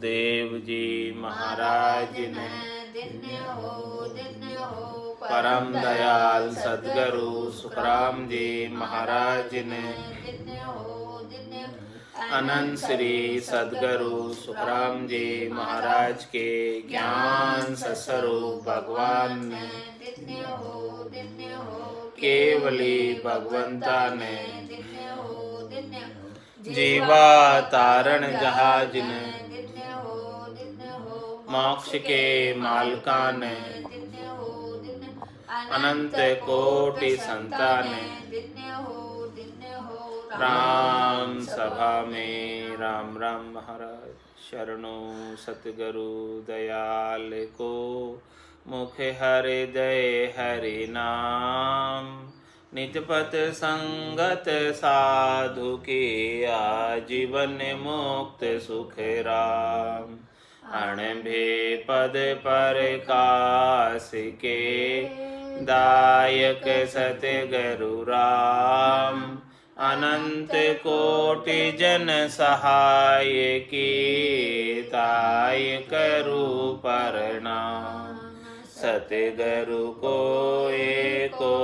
सुखदेव जी महाराज ने, परम दयाल सद्गुरु सुखराम जी महाराज ने, अनंत श्री सद्गुरु सुखराम जी महाराज के ज्ञान सस्वरूप भगवान ने, केवली भगवंता ने, जीवा तारण जहाज ने, मोक्ष के मालका ने, अनंत कोटि संतान ने, राम सभा में राम राम महाराज। शरणों सतगुरु दयाल को, मुख हृदय हरि नाम, निजपत संगत साधु के, आजीवन मुक्त सुख राम। अणभे पद प्रकाश के, दायक सतगुरु राम। अनंत कोटि जन सहाय की, ताय करू प्रणाम। सतगुरु को एको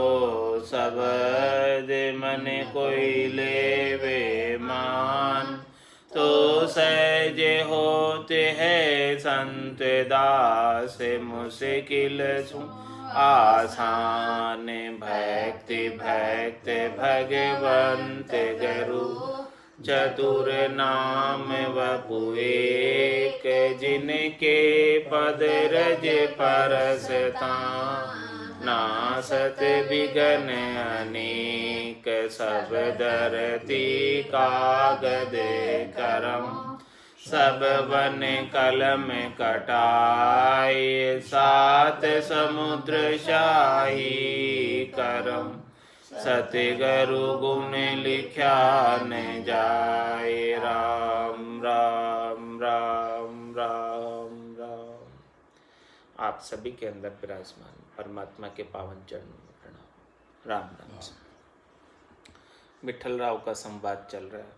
शब्द मन कोई लेवे मान, तो सहज होते है संत दास, मुश्किल सु आसान। भक्ति भक्त भगवंत गुरु, चतुर नाम वपु एक, जिनके पद रज परसता, नासत विघ्न अनेक। सब धरती कागद करम, सब वन कलम कटाए, सात समुद्र शाही करम। सतगुरु गुण लिख्या न जाए, राम राम राम राम राम। आप सभी के अंदर विराजमान परमात्मा के पावन चरणों में प्रणाम। राम राम। विठल राव का संवाद चल रहा है।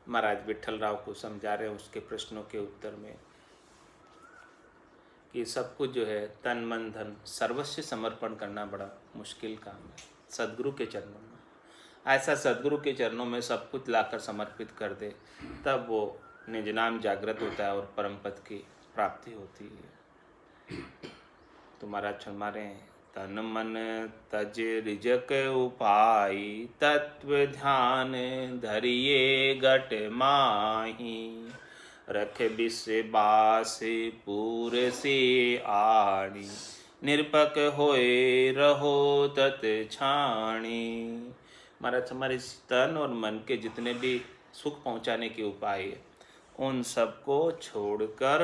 महाराज विठल राव को समझा रहे हैं उसके प्रश्नों के उत्तर में कि सब कुछ जो है तन मन धन सर्वस्व समर्पण करना बड़ा मुश्किल काम है सद्गुरु के चरणों में। ऐसा सद्गुरु के चरणों में सब कुछ लाकर समर्पित कर दे, तब वो निज नाम जागृत होता है और परम पद की प्राप्ति होती है। तो महाराज फरमा रहे हैं, तन मन तज रिजक उपाय, तत्व ध्यान धरिए घट माही। रख विश्वास पूर से आणी, निरपक होए रहो तत छाणी। महाराज हमारे तन और मन के जितने भी सुख पहुंचाने के उपाय है, उन सबको छोड़कर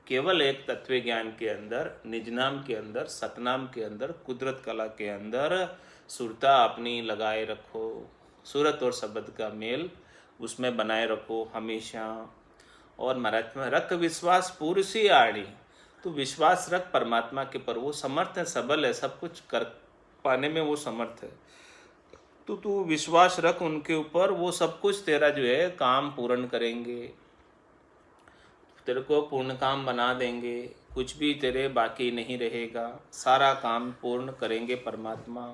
केवल एक तत्व ज्ञान के अंदर, निज नाम के अंदर, सतनाम के अंदर, कुदरत कला के अंदर सुरता अपनी लगाए रखो। सूरत और शब्द का मेल उसमें बनाए रखो हमेशा। और महाराज में रख विश्वास पूरी सी आड़ी, तो विश्वास रख परमात्मा के पर, वो समर्थ है, सबल है, सब कुछ कर पाने में वो समर्थ है। तो तू विश्वास रख उनके ऊपर, वो सब कुछ तेरा जो है काम पूर्ण करेंगे, तेरे को पूर्ण काम बना देंगे, कुछ भी तेरे बाकी नहीं रहेगा, सारा काम पूर्ण करेंगे परमात्मा।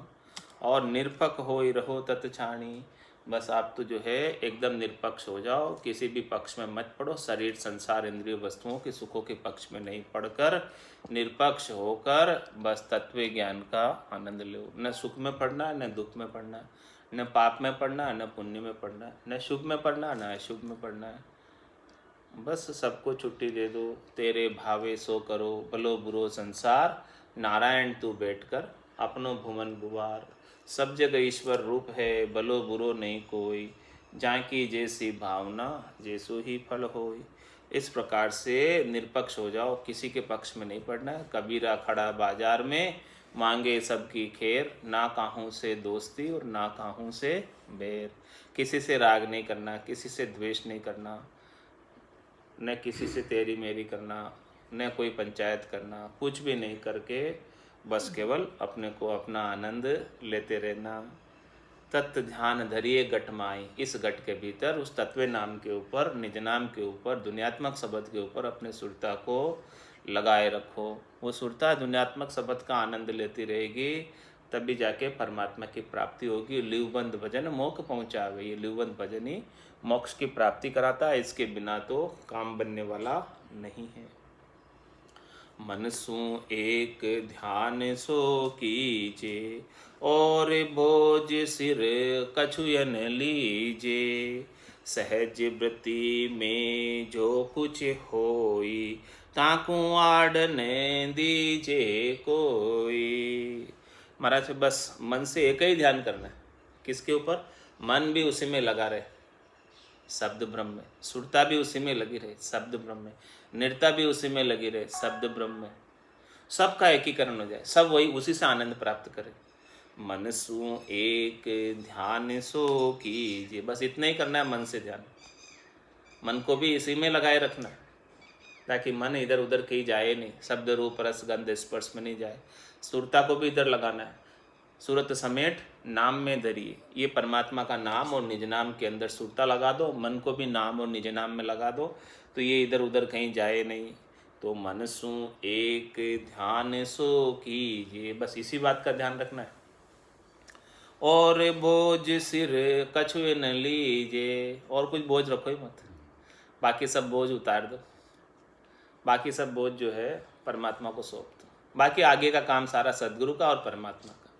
और निरपक हो ही रहो तत्छाणी, बस आप तो जो है एकदम निरपक्ष हो जाओ, किसी भी पक्ष में मत पड़ो। शरीर संसार इंद्रिय वस्तुओं के सुखों के पक्ष में नहीं पड़कर निरपक्ष होकर बस तत्व ज्ञान का आनंद लो। न सुख में पड़ना न दुख में पड़ना, न पाप में पड़ना न पुण्य में पड़ना, न शुभ में पड़ना न अशुभ में पड़ना है। बस सबको छुट्टी दे दो, तेरे भावे सो करो, भलो बुरो संसार, नारायण तू बैठकर अपनो भुवन बुवार। सब जगह ईश्वर रूप है, भलो बुरो नहीं कोई, जाकी जैसी भावना जैसो ही फल होई। इस प्रकार से निरपक्ष हो जाओ, किसी के पक्ष में नहीं पड़ना। कबीरा खड़ा बाजार में, मांगे सबकी खैर, ना काहूँ से दोस्ती और ना काहूँ से बैर। किसी से राग नहीं करना, किसी से द्वेष नहीं करना, न किसी से तेरी मेरी करना, न कोई पंचायत करना, कुछ भी नहीं करके बस केवल अपने को अपना आनंद लेते रहना। तत्व ध्यान धरिए घट माई। इस घट के भीतर उस तत्व नाम के ऊपर, निज नाम के ऊपर, दुनियात्मक शब्द के ऊपर अपने सुरता को लगाए रखो। वो सुरता दुनियात्मक शब्द का आनंद लेती रहेगी, तभी जाके परमात्मा की प्राप्ति होगी। लिवबंद भजन मोक्ष पहुँचावे। ये लिवबंद भजन ही मोक्ष की प्राप्ति कराता है, इसके बिना तो काम बनने वाला नहीं है। मन सु एक ध्यान सो कीजे, और बोझ सिर कछुयन लीजे। सहज वृत्ति में जो कुछ होई, ताकू आड़ने दीजे कोई। महाराज बस मन से एक ही ध्यान करना है। किसके ऊपर? मन भी उसी में लगा रहे, शब्द ब्रह्म में। सुरता भी उसी में लगी रहे, शब्द ब्रह्म में। निरता भी उसी में लगी रहे, शब्द ब्रह्म में। सबका एकीकरण हो जाए, सब वही उसी से आनंद प्राप्त करे। मन सु एक ध्यान सो कीजिए, बस इतना ही करना है। मन से ध्यान, मन को भी इसी में लगाए रखना है, ताकि मन इधर उधर कहीं जाए नहीं, शब्द रूप रस गंध स्पर्श में नहीं जाए। सुरता को भी इधर लगाना है। सूरत समेट नाम में धरिए। ये परमात्मा का नाम और निज नाम के अंदर सुरता लगा दो। मन को भी नाम और निज नाम में लगा दो, तो ये इधर उधर कहीं जाए नहीं। तो मन सु एक ध्यान सो कीजिए, बस इसी बात का ध्यान रखना है। और बोझ सिर कछुए न लीजिए, और कुछ बोझ रखो ही मत, बाकी सब बोझ उतार दो। बाकी सब बोझ जो है परमात्मा को सौंप दो। बाकी आगे का काम सारा सद्गुरु का और परमात्मा का,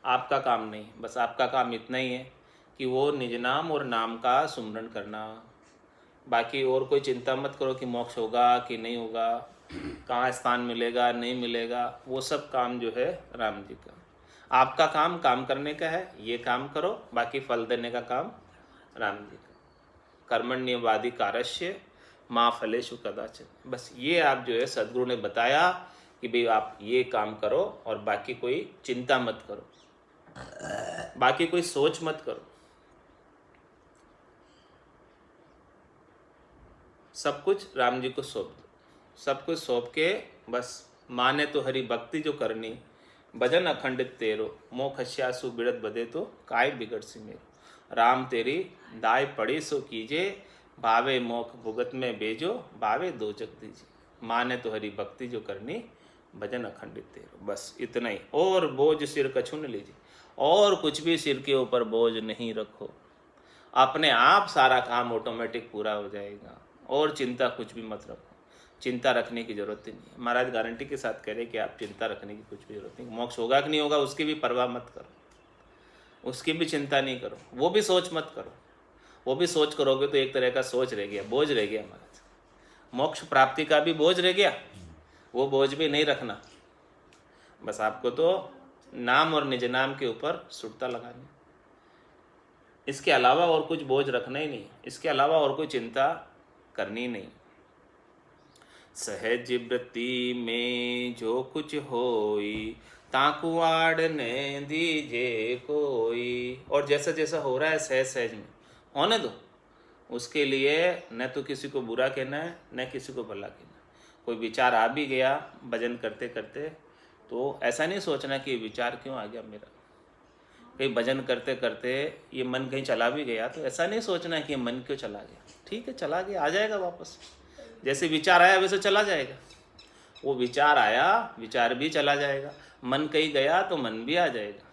आपका काम नहीं। बस आपका काम इतना ही है कि वो निज नाम और नाम का सुमरण करना। बाकी और कोई चिंता मत करो कि मोक्ष होगा कि नहीं होगा, कहाँ स्थान मिलेगा नहीं मिलेगा, वो सब काम जो है राम जी का। आपका काम काम करने का है, ये काम करो, बाकी फल देने का काम राम जी का। कर्मण्यवादी कारस्य माँ फलेषु कदाचन। बस ये आप जो है सद्गुरु ने बताया कि भाई आप ये काम करो और बाकी कोई चिंता मत करो, बाकी कोई सोच मत करो। सब कुछ राम जी को सौंप दो। सब कुछ सौंप के बस माने तो हरि भक्ति जो करनी, भजन अखंडित तेरो, मोह खस्यासु बिड़त बदे तो काय बिगड़ सी मेरो। राम तेरी दाय पड़ी सो कीजे, भावे मोख भुगत में भेजो, भावे दो जग दीजिए। माने तो हरि भक्ति जो करनी, भजन अखंडित तेरो। बस इतना ही। और बोझ सिर कछु न लीजिए, और कुछ भी सिर के ऊपर बोझ नहीं रखो। अपने आप सारा काम ऑटोमेटिक पूरा हो जाएगा, और चिंता कुछ भी मत रखो। चिंता रखने की जरूरत ही नहीं। महाराज गारंटी के साथ कह रहे कि आप चिंता रखने की कुछ भी जरूरत नहीं। मोक्ष होगा कि नहीं होगा उसकी भी परवाह मत करो, उसकी भी चिंता नहीं करो, वो भी सोच मत करो। वो भी सोच करोगे तो एक तरह का सोच रह गया, बोझ रह गया महाराज। मोक्ष प्राप्ति का भी बोझ रह गया, वो बोझ भी नहीं रखना। बस आपको तो नाम और निज नाम के ऊपर सुरता लगानी, इसके अलावा और कुछ बोझ रखना ही नहीं, इसके अलावा और कोई चिंता करनी नहीं। सहज वृत्ति में जो कुछ होई, ताकू आड़ने दीजे कोई। और जैसा जैसा हो रहा है सहज सहज में होने दो। उसके लिए न तो किसी को बुरा कहना है, न किसी को भला कहना है। कोई विचार आ भी गया भजन करते करते, तो ऐसा नहीं सोचना कि विचार क्यों आ गया मेरा। कहीं भजन करते करते ये मन कहीं चला भी गया, तो ऐसा नहीं सोचना कि ये मन क्यों चला गया। ठीक है, चला गया, आ जाएगा वापस। जैसे विचार आया वैसे चला जाएगा। वो विचार आया, विचार भी चला जाएगा। मन कहीं गया तो मन भी आ जाएगा।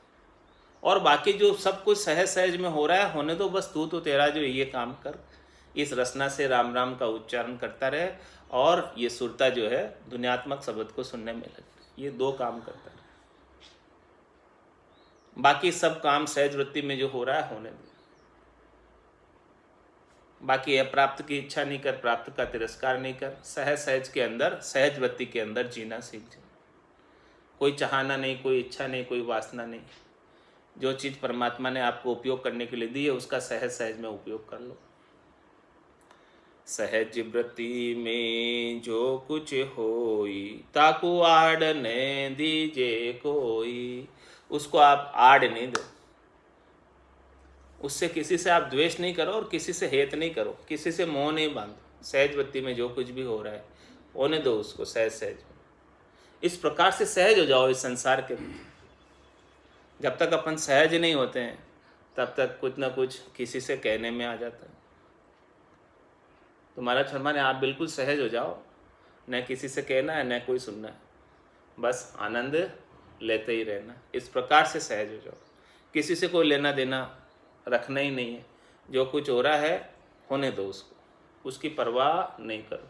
और बाकी जो सब कुछ सहज सहज में हो रहा है, होने दो। बस तू तो तेरा जो ये काम कर, इस रचना से राम राम का उच्चारण करता रहे, और ये सुरता जो है दुनियात्मक शब्द को सुनने में लगे। ये दो काम करता रहे, बाकी सब काम सहज वृत्ति में जो हो रहा है होने दो। बाकी अप्राप्त की इच्छा नहीं कर, प्राप्त का तिरस्कार नहीं कर। सहज सहज के अंदर, सहज वृत्ति के अंदर जीना सीख जाए। कोई चाहना नहीं, कोई इच्छा नहीं, कोई वासना नहीं। जो चीज़ परमात्मा ने आपको उपयोग करने के लिए दी है, उसका सहज सहज में उपयोग कर लो। सहज वृत्ति में जो कुछ होई, ताकू आड़ने दीजे कोई। उसको आप आड़ नहीं दो, उससे किसी से आप द्वेष नहीं करो और किसी से हेत नहीं करो, किसी से मोह नहीं बांधो। सहज वृत्ति में जो कुछ भी हो रहा है होने दो उसको, सहज सहज में। इस प्रकार से सहज हो जाओ इस संसार के भीतर। जब तक अपन सहज नहीं होते हैं तब तक कुछ ना कुछ किसी से कहने में आ जाता है। तो महाराज फरमाने आप बिल्कुल सहज हो जाओ, न किसी से कहना है न कोई सुनना है, बस आनंद लेते ही रहना। इस प्रकार से सहज हो जाओ, किसी से कोई लेना देना रखना ही नहीं है। जो कुछ हो रहा है होने दो उसको, उसकी परवाह नहीं करो,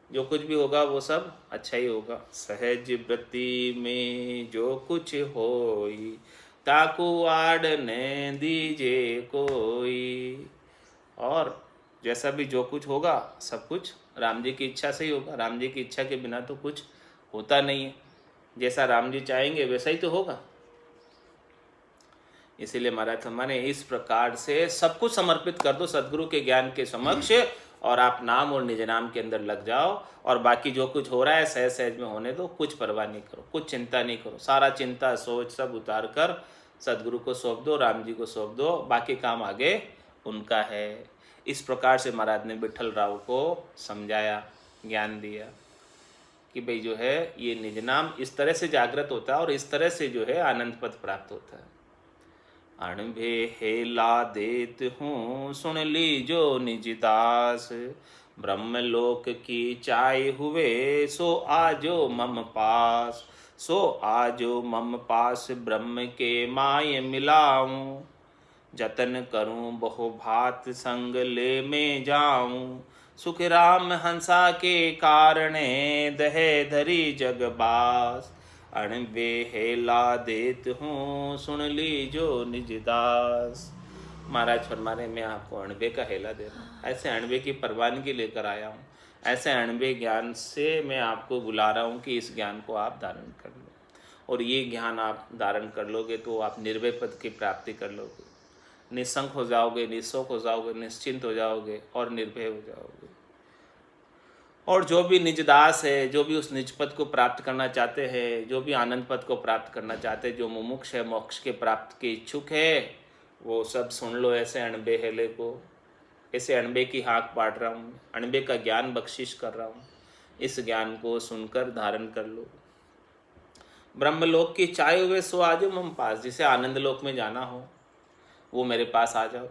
जो कुछ भी होगा वो सब अच्छा ही होगा। सहज व्रति में जो कुछ होई, ताकू आड़ने दीजे कोई। और जैसा भी जो कुछ होगा सब कुछ राम जी की इच्छा से ही होगा। राम जी की इच्छा के बिना तो कुछ होता नहीं है, जैसा राम जी चाहेंगे वैसा ही तो होगा। इसीलिए महाराज हमारे इस प्रकार से सब कुछ समर्पित कर दो सदगुरु के ज्ञान के समक्ष, और आप नाम और निज नाम के अंदर लग जाओ। और बाकी जो कुछ हो रहा है सहज सहज में होने दो, कुछ परवाह नहीं करो, कुछ चिंता नहीं करो। सारा चिंता सोच सब उतार कर सदगुरु को सौंप दो, राम जी को सौंप दो, बाकी काम आगे उनका है। इस प्रकार से महाराज ने विठल राव को समझाया, ज्ञान दिया कि भाई जो है ये निज नाम इस तरह से जागृत होता है और इस तरह से जो है आनंद पद प्राप्त होता है। अणभे हेला देत हूँ सुन लीजो निज दास, ब्रह्मलोक की चाय हुए सो आजो मम पास। सो आजो मम पास ब्रह्म के माय मिलाऊं, जतन करूं बहु भात संग ले में जाऊं। सुख राम हंसा के कारणे दहे धरी जगबास, अणबे हेला देत हूँ सुन लीजो निज दास। महाराज फरमाने मैं आपको अणबे का हेला दे रहा हूँ, ऐसे अणबे की परवानगी लेकर आया हूँ, ऐसे अणबे ज्ञान से मैं आपको बुला रहा हूँ कि इस ज्ञान को आप धारण कर लो। और ये ज्ञान आप धारण कर लोगे तो आप निर्भय पद की प्राप्ति कर लोगे, निसंक हो जाओगे, निशोक हो जाओगे, निश्चिंत हो जाओगे और निर्भय हो जाओगे। और जो भी निज दास है, जो भी उस निज पद को प्राप्त करना चाहते हैं, जो भी आनंद पद को प्राप्त करना चाहते हैं, जो मुमुक्ष है, मोक्ष के प्राप्त के इच्छुक है, वो सब सुन लो ऐसे अणबे हेले को। ऐसे अणबे की हाँक बांट रहा हूँ, अणबे का ज्ञान बख्शिश कर रहा हूँ, इस ज्ञान को सुनकर धारण कर लो। ब्रह्मलोक की चाय हुए सो आजो मम पास, जिसे आनंद लोक में जाना हो वो मेरे पास आ जाओ।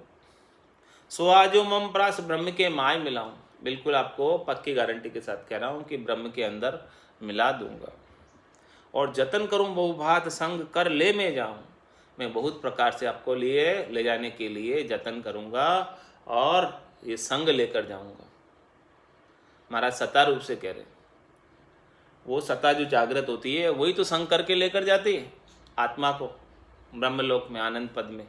सो आजो मम पास, ब्रह्म के माय मिलाऊं, बिल्कुल आपको पक्की गारंटी के साथ कह रहा हूँ कि ब्रह्म के अंदर मिला दूंगा। और जतन करूं बहुभात संग कर ले में जाऊं, मैं बहुत प्रकार से आपको ले जाने के लिए जतन करूंगा और ये संग लेकर जाऊंगा। महाराज सता रूप से कह रहे, वो सता जो जागृत होती है वही तो संग करके लेकर जाती है आत्मा को ब्रह्मलोक में, आनंद पद में।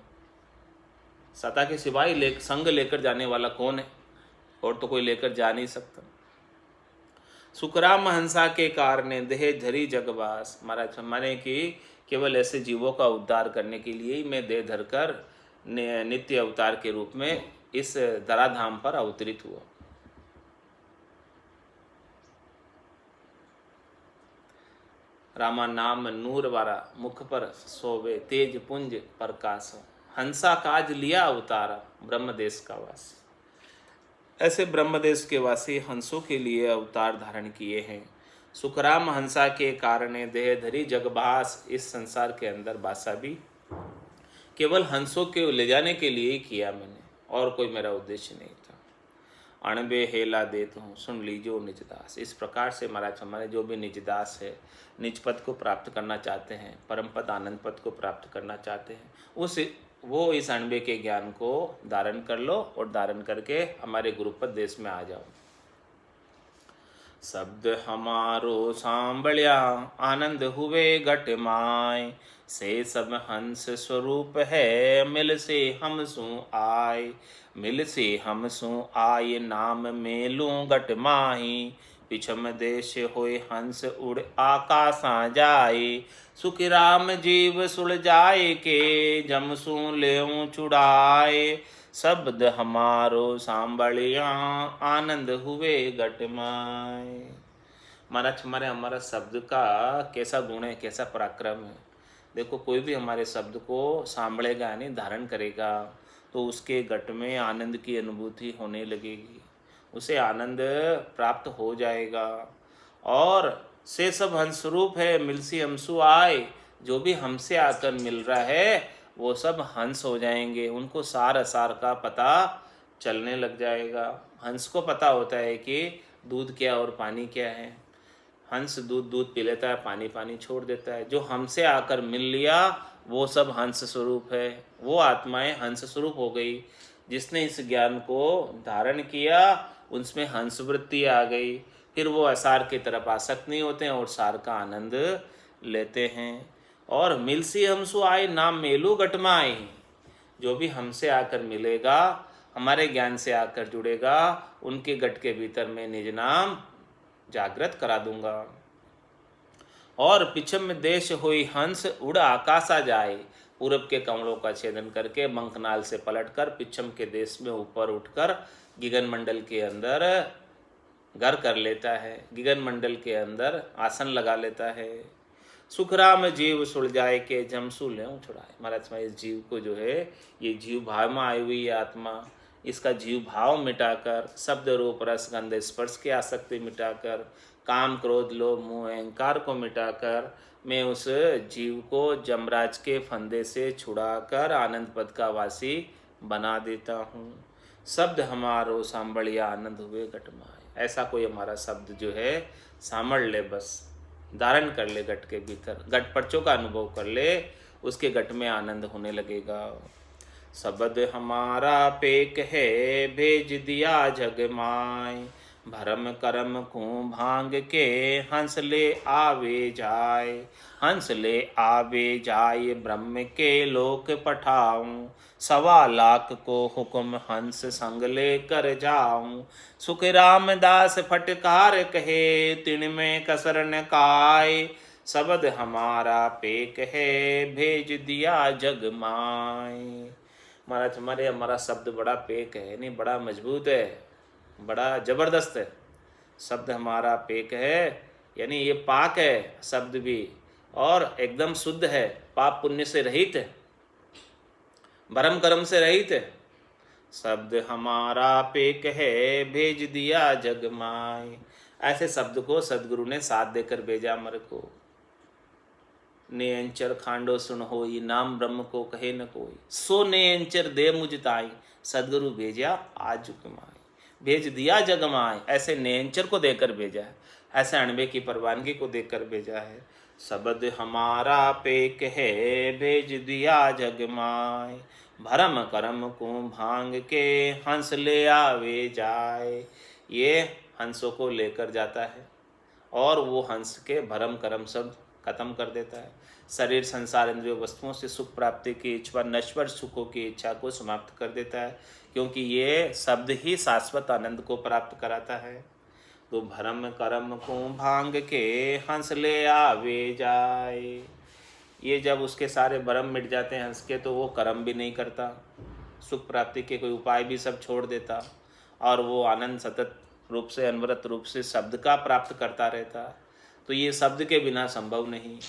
सता के सिवाय संग लेकर जाने वाला कौन है? और तो कोई लेकर जा नहीं सकता। सुखराम हंसा के कारणे देह धरी जगवास, महाराज माने कि केवल ऐसे जीवों का उद्धार करने के लिए ही मैं देह धरकर नित्य अवतार के रूप में इस धराधाम पर अवतरित हुआ। रामा नाम नूर वारा मुख पर सोवे, तेज पुंज प्रकाश, हंसा काज लिया अवतारा, ब्रह्मदेश का वासी। ऐसे ब्रह्मदेश के वासी हंसों के लिए अवतार धारण किए हैं। सुखराम हंसा के कारणे देह धरी जगभास, इस संसार के अंदर बासा भी केवल हंसों के ले जाने के लिए ही किया मैंने, और कोई मेरा उद्देश्य नहीं था। अणबे हेला देता हूँ सुन लीजो निज दास। इस प्रकार से महाराज हमारे जो भी निज दास है, निज पद को प्राप्त करना चाहते हैं, परम पद आनंद पद को प्राप्त करना चाहते हैं, वो इस अणबे के ज्ञान को धारण कर लो और धारण करके हमारे गुरुपद देश में आ जाओ। शब्द हमारो सांबलिया आनंद हुए घट माय, से सब हंस स्वरूप है मिल से हम सु आय। मिल से हम सु आय नाम में लूं घट माही, पिछम देश होए हंस उड़ आकाशा जाए। सुख राम जीव सुल जाए के, जम सु लेऊं चुड़ाए। शब्द हमारो सांबलिया आनंद हुए घट माय। महाराज हमारा शब्द का कैसा गुण है, कैसा पराक्रम है। देखो कोई भी हमारे शब्द को सांभळेगा यानी धारण करेगा तो उसके घट में आनंद की अनुभूति होने लगेगी, उसे आनंद प्राप्त हो जाएगा। और से सब हंस रूप है मिलसी हमसु आए, जो भी हमसे आकर मिल रहा है वो सब हंस हो जाएंगे, उनको सार असार का पता चलने लग जाएगा। हंस को पता होता है कि दूध क्या और पानी क्या है। हंस दूध दूध पी लेता है, पानी पानी छोड़ देता है। जो हमसे आकर मिल लिया वो सब हंस स्वरूप है, वो आत्माएं हंस स्वरूप हो गई। जिसने इस ज्ञान को धारण किया उनमें हंस वृत्ति आ गई, फिर वो असार की तरफ आसक्त नहीं होते हैं और सार का आनंद लेते हैं। और मिलसी हमसु आए नाम मेलू गटमाए, जो भी हमसे आकर मिलेगा, हमारे ज्ञान से आकर जुड़ेगा, उनके गट के भीतर में निज नाम जागृत करा दूंगा। और पिछम देश हुई हंस उड़ आकाशा जाए, पूरब के कमलों का छेदन करके मंकनाल से पलटकर पिछम के देश में ऊपर उठकर गिगन मंडल के अंदर घर कर लेता है, गिगन मंडल के अंदर आसन लगा लेता है। सुखराम जीव सुलझाए के जमसू ले छुड़ाए। महाराज इस जीव को जो है, ये जीव भाव में आई हुई आत्मा, इसका जीव भाव मिटाकर, शब्द रूप रस गंध स्पर्श की आसक्ति मिटाकर, काम क्रोध लोभ मोह अहंकार को मिटाकर, मैं उस जीव को जमराज के फंदे से छुड़ाकर आनंद पद का वासी बना देता हूँ। शब्द हमारो सांभलिया आनंद हुए घटमाए। ऐसा कोई हमारा शब्द जो है सांभल ले, बस धारण कर ले गट के भीतर, गट पर्चों का अनुभव कर ले, उसके गट में आनंद होने लगेगा। शब्द हमारा पेक है भेज दिया जग माय, भरम करम को भांग के हंस ले आवे जाए। हंस ले आवे जाए ब्रह्म के लोक पठाऊं, 1.25 को हुक्म हंस संग ले कर जाऊं। सुख रामदास फटकार कहे तिन में कसर न काय, शब्द हमारा पेक है भेज दिया जग माय। महाराज हमारा शब्द बड़ा पेक है, नहीं बड़ा मजबूत है, बड़ा जबरदस्त है। शब्द हमारा पेक है, यानी ये पाक है शब्द भी, और एकदम शुद्ध है, पाप पुण्य से रहित है, भरम कर्म से रहित है। शब्द हमारा पेक है भेज दिया जग माय। ऐसे शब्द को सदगुरु ने साथ देकर भेजा मर को। नेयंचर खांडो सुन होई, नाम ब्रह्म को कहे न कोई, सो नेयंचर दे मुझ ताई, सदगुरु भेजा आज माय। भेज दिया जग माय, ऐसे नेयंचर को देकर भेजा है, ऐसे अणबे की परवानगी को देकर भेजा है। शब्द हमारा पेक है भेज दिया जग माय, भरम करम को भांग के हंस ले आवे जाए। ये हंसों को लेकर जाता है और वो हंस के भरम कर्म सब खत्म कर देता है। शरीर संसार इंद्रियों वस्तुओं से सुख प्राप्ति की इच्छा, नश्वर सुखों की इच्छा को समाप्त कर देता है, क्योंकि ये शब्द ही शाश्वत आनंद को प्राप्त कराता है। तो भरम कर्म को भांग के हंस ले आवे जाए। ये जब उसके सारे भरम मिट जाते हैं हंस के, तो वो कर्म भी नहीं करता, सुख प्राप्ति के कोई उपाय भी सब छोड़ देता, और वो आनंद सतत रूप से अनवरत रूप से शब्द का प्राप्त करता रहता। तो ये शब्द के बिना संभव नहीं।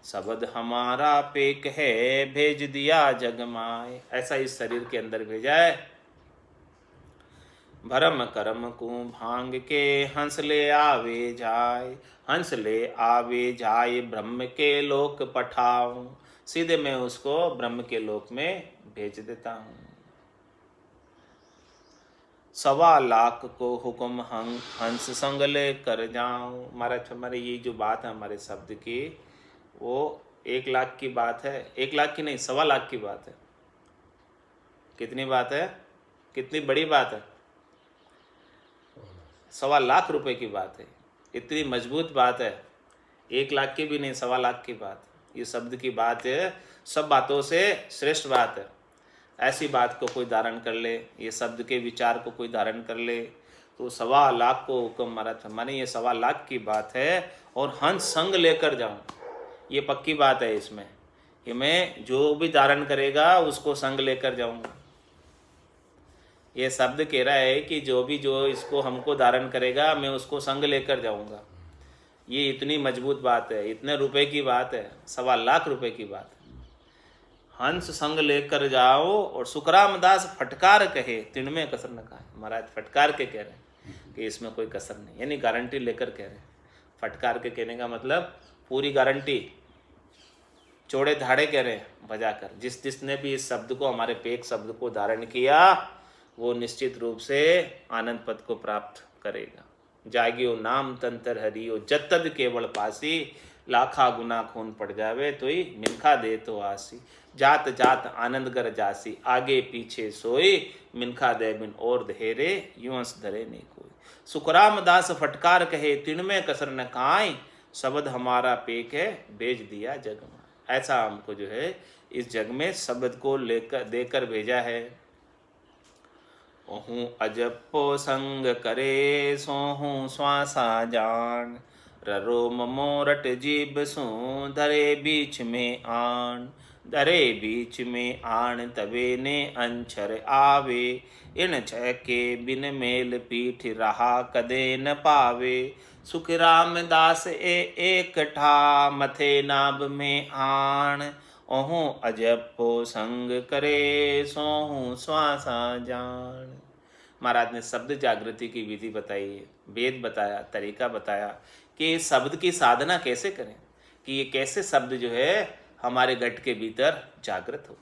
शब्द हमारा पेक है भेज दिया जग माय, ऐसा इस शरीर के अंदर भेजा है। भरम कर्म को भांग के हंस ले आवे जाए, हंस ले आवे जाए ब्रह्म के लोक पठाऊं। सीधे मैं उसको ब्रह्म के लोक में भेज देता हूँ। 1.25 को हुक्म हंस संग ले कर जाऊं। महाराज हमारे ये जो बात है हमारे शब्द की, वो 1 लाख की बात है, 1 लाख की नहीं 1.25 की बात है। कितनी बात है, कितनी बड़ी बात है, 1.25 रुपए की बात है। इतनी मजबूत बात है, 1 लाख की भी नहीं 1.25 की बात। ये शब्द की बात है, सब बातों से श्रेष्ठ बात है। ऐसी बात को कोई धारण कर ले, ये शब्द के विचार को कोई धारण कर ले, तो 1.25 को हुक्म महाराज माने ये 1.25 की बात है। और हंस संग लेकर जाऊं, ये पक्की बात है इसमें कि मैं जो भी धारण करेगा उसको संग लेकर जाऊंगा। ये शब्द कह रहा है कि जो इसको हमको धारण करेगा मैं उसको संग लेकर जाऊंगा। ये इतनी मजबूत बात है, इतने रुपए की बात है, 1.25 रुपए की बात है। हंस संग लेकर जाओ और सुखराम दास फटकार कहे तिन में कसर न खाए। महाराज फटकार के कह रहे हैं कि इसमें कोई कसर नहीं, यानी गारंटी लेकर कह रहे हैं। फटकार के कहने का मतलब पूरी गारंटी, चौड़े धाड़े कह रहे हैं बजाकर। जिसने भी इस शब्द को, हमारे पेक शब्द को धारण किया, वो निश्चित रूप से आनंद पद को प्राप्त करेगा। जागियो नाम तंत्र हरियो जतद केवल पासी, लाखा गुना खून पड़ जावे तो ही मिनखा दे तो आसी। जात जात आनंद गर जासी, आगे पीछे सोई, मिनखा दे बिन और धेरे, युवंस धरे नहीं कोई। सुखराम दास फटकार कहे, तिन में कसर न काई, शब्द हमारा पेक है, बेच दिया जग में। ऐसा हमको जो है इस जग में शब्द को लेकर देकर भेजा है। ओहूँ अजपो संग करे, सोहूँ श्वासा जान, ररो ममोरट जीभ सू, धरे बीच में आन। धरे बीच में आन तबे ने अंचर आवे, इन छह के बिन मेल पीठ रहा कदे न पावे। सुख रामदास एक ठा, मथे नाभ में आन, ओहूँ अजपो संग करे, सोहूँ श्वासा जान। महाराज ने शब्द जागृति की विधि बताई है, वेद बताया, तरीका बताया कि शब्द की साधना कैसे करें, कि ये कैसे शब्द जो है हमारे घट के भीतर जागृत हो,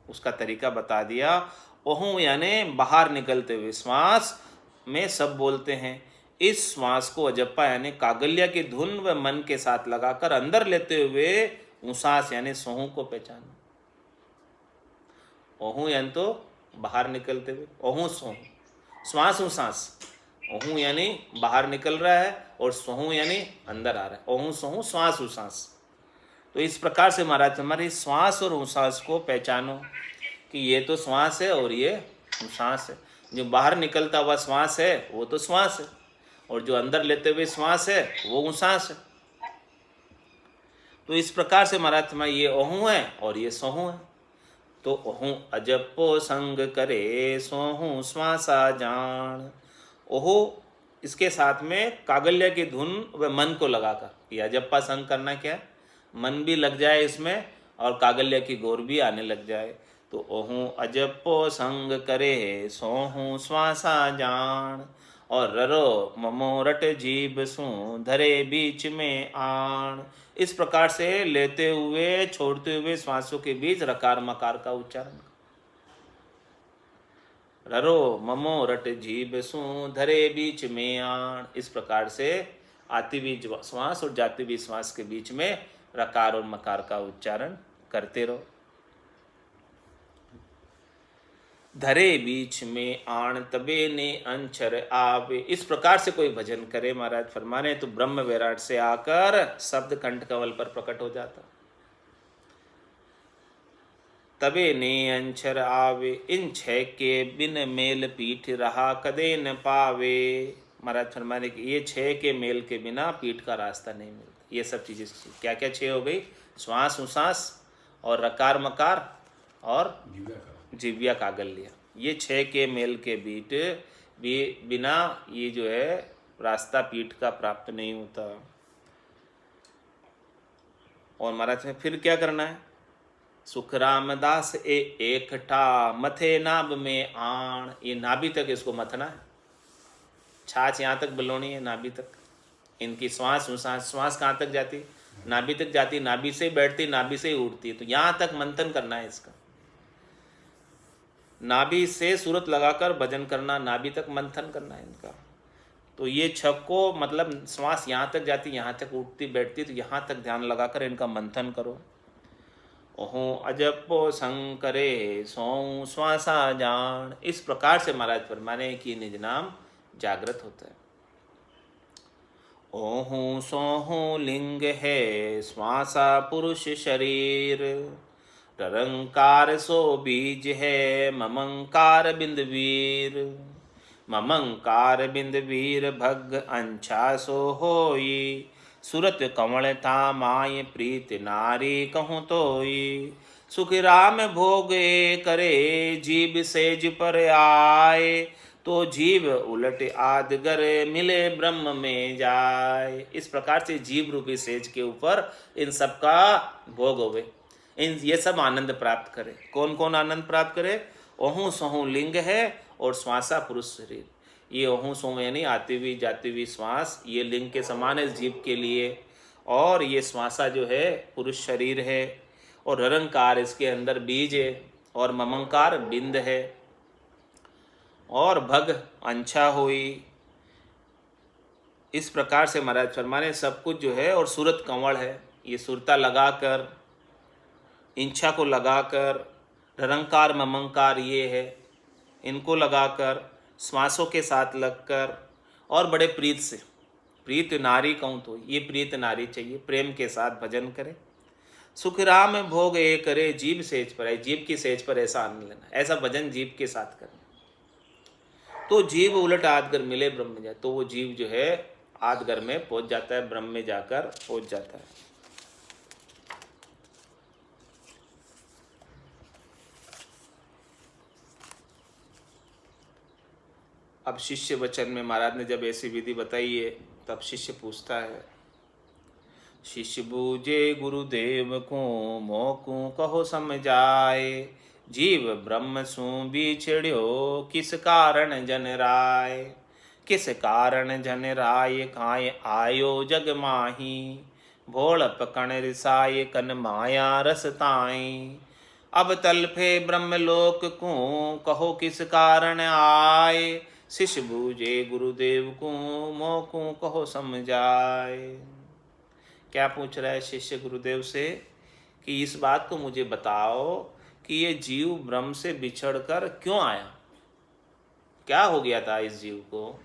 उसका तरीका बता दिया। ओहूँ यानी बाहर निकलते हुए श्वास में सब बोलते हैं। इस श्वास को अजप्पा यानी कागल्या की धुन व मन के साथ लगाकर अंदर लेते हुए उसास यानी सोहू को पहचानो। ओहू यानी तो बाहर निकलते हुए, ओहू सोहू, श्वास उसास। ओहू यानी बाहर निकल रहा है और सोहू यानी अंदर आ रहा है। ओहू सोहू श्वास उसास। तो इस प्रकार से महाराज हमारे श्वास और उसास को पहचानो कि ये तो श्वास है और ये उसास है। जो बाहर निकलता हुआ श्वास है वो तो श्वास है, और जो अंदर लेते हुए श्वास है वो उसास है। तो इस प्रकार से महाराज हमारे ये ओहू है और ये सोहू है। तो ओहू अजपो संग करे, सोहू श्वासा जान। ओहो इसके साथ में कागल्या की धुन व मन को लगाकर, ये अजप्पा संग करना क्या है, मन भी लग जाए इसमें और कागल्या की गोर भी आने लग जाए। तो ओहू अजप्पो संग करे, सोहू श्वासा जान, और ररो ममोरट जीभ सू, धरे बीच में आन। इस प्रकार से लेते हुए छोड़ते हुए श्वासों के बीच रकार मकार का उच्चारण। ररो ममोरट जीभ सू, धरे बीच में आन। इस प्रकार से आती हुई श्वास और जाती हुई श्वास के बीच में रकार और मकार का उच्चारण करते रहो। धरे बीच में आण तबे ने अंचर आवे। इस प्रकार से कोई भजन करे महाराज फरमा रहे तो ब्रह्म वैराट से आकर शब्द कंठ कवल पर प्रकट हो जाता। तबे ने अंचर आवे, इन छह के बिन मेल पीठ रहा कदे न पावे। महाराज फरमा रहे कि ये छह के मेल के बिना पीठ का रास्ता नहीं मिलता। ये सब चीजें क्या क्या छह हो गई, श्वास उसास और रकार मकार और जिव्या कागल्या। ये छह के मेल के बीच भी बिना ये जो है रास्ता पीठ का प्राप्त नहीं होता। और महाराज में फिर क्या करना है, सुख रामदास एक ठा, मथे नाभ में आण। ये नाभि तक इसको मथना है, छाछ यहाँ तक बलोनी है, नाभि तक। इनकी श्वास उसास, श्वास कहाँ तक जाती, नाभि तक जाती, नाभि से बैठती, नाभि से ही उठती है। तो यहाँ तक मंथन करना है इसका। नाभि से सूरत लगाकर भजन करना, नाभि तक मंथन करना है इनका। तो ये छक को मतलब श्वास यहाँ तक जाती, यहाँ तक उठती बैठती, तो यहाँ तक ध्यान लगाकर इनका मंथन करो। ओहो अजपो शंकरे, सौ श्वासा जान। इस प्रकार से महाराज फरमाने कि निज नाम जागृत होता है। ओहू सोहू लिंग है, श्वासा पुरुष शरीर, ररंकार सो बीज है, ममंकार बिंद वीर। ममंकार बिंद वीर भग अंछा सो होई, सुरत कमल था माय प्रीत नारी कहूँ तोई। सुख राम भोगे करे, जीव सेज पर आए, तो जीव उलट आदगर मिले ब्रह्म में जाए। इस प्रकार से जीव रूपी सेज के ऊपर इन सब का भोग होवे, इन ये सब आनंद प्राप्त करे। कौन कौन आनंद प्राप्त करे, ओहू सोहू लिंग है और श्वासा पुरुष शरीर। ये ओहू सोहू यानी आती हुई जाती हुई श्वास, ये लिंग के समान है जीव के लिए, और ये श्वासा जो है पुरुष शरीर है, और ररंकार इसके अंदर बीज है, और ममंकार बिंद है, और भग अंछा हुई। इस प्रकार से महाराज फरमाने सब कुछ जो है, और सूरत कंवड़ है, ये सुरता लगाकर, इंछा को लगाकर, ररंकार ममंकार ये है, इनको लगाकर, श्वासों के साथ लगकर, और बड़े प्रीत से, प्रीत नारी कहूँ तो ये प्रीत नारी चाहिए, प्रेम के साथ भजन करे। सुख राम भोग ए करे, जीव सेज पर है, जीव की सेज पर ऐसा आनंद लेना, ऐसा भजन जीव के साथ करना। तो जीव उलट आदगर मिले ब्रह्म में जाए, तो वो जीव जो है आदगर में पहुंच जाता है, ब्रह्म में जाकर पहुंच जाता है। अब शिष्य वचन में महाराज ने जब ऐसी विधि बताई है, तब शिष्य पूछता है, शिष्य बूझे गुरुदेव को मोकू कहो समझाए, जीव ब्रह्म सु बिछड़्यो किस कारण जन राय, किस कारण जन राय काय आयो जग माही, भोल पकण रिसाय कन माया रस ताई, अब तलफे ब्रह्मलोक को कहो किस कारण आए, शिष्य बूझे गुरुदेव को मोकू कहो समझाए। क्या पूछ रहा है शिष्य गुरुदेव से कि इस बात को मुझे बताओ कि ये जीव ब्रह्म से बिछड़कर क्यों आया, क्या हो गया था इस जीव को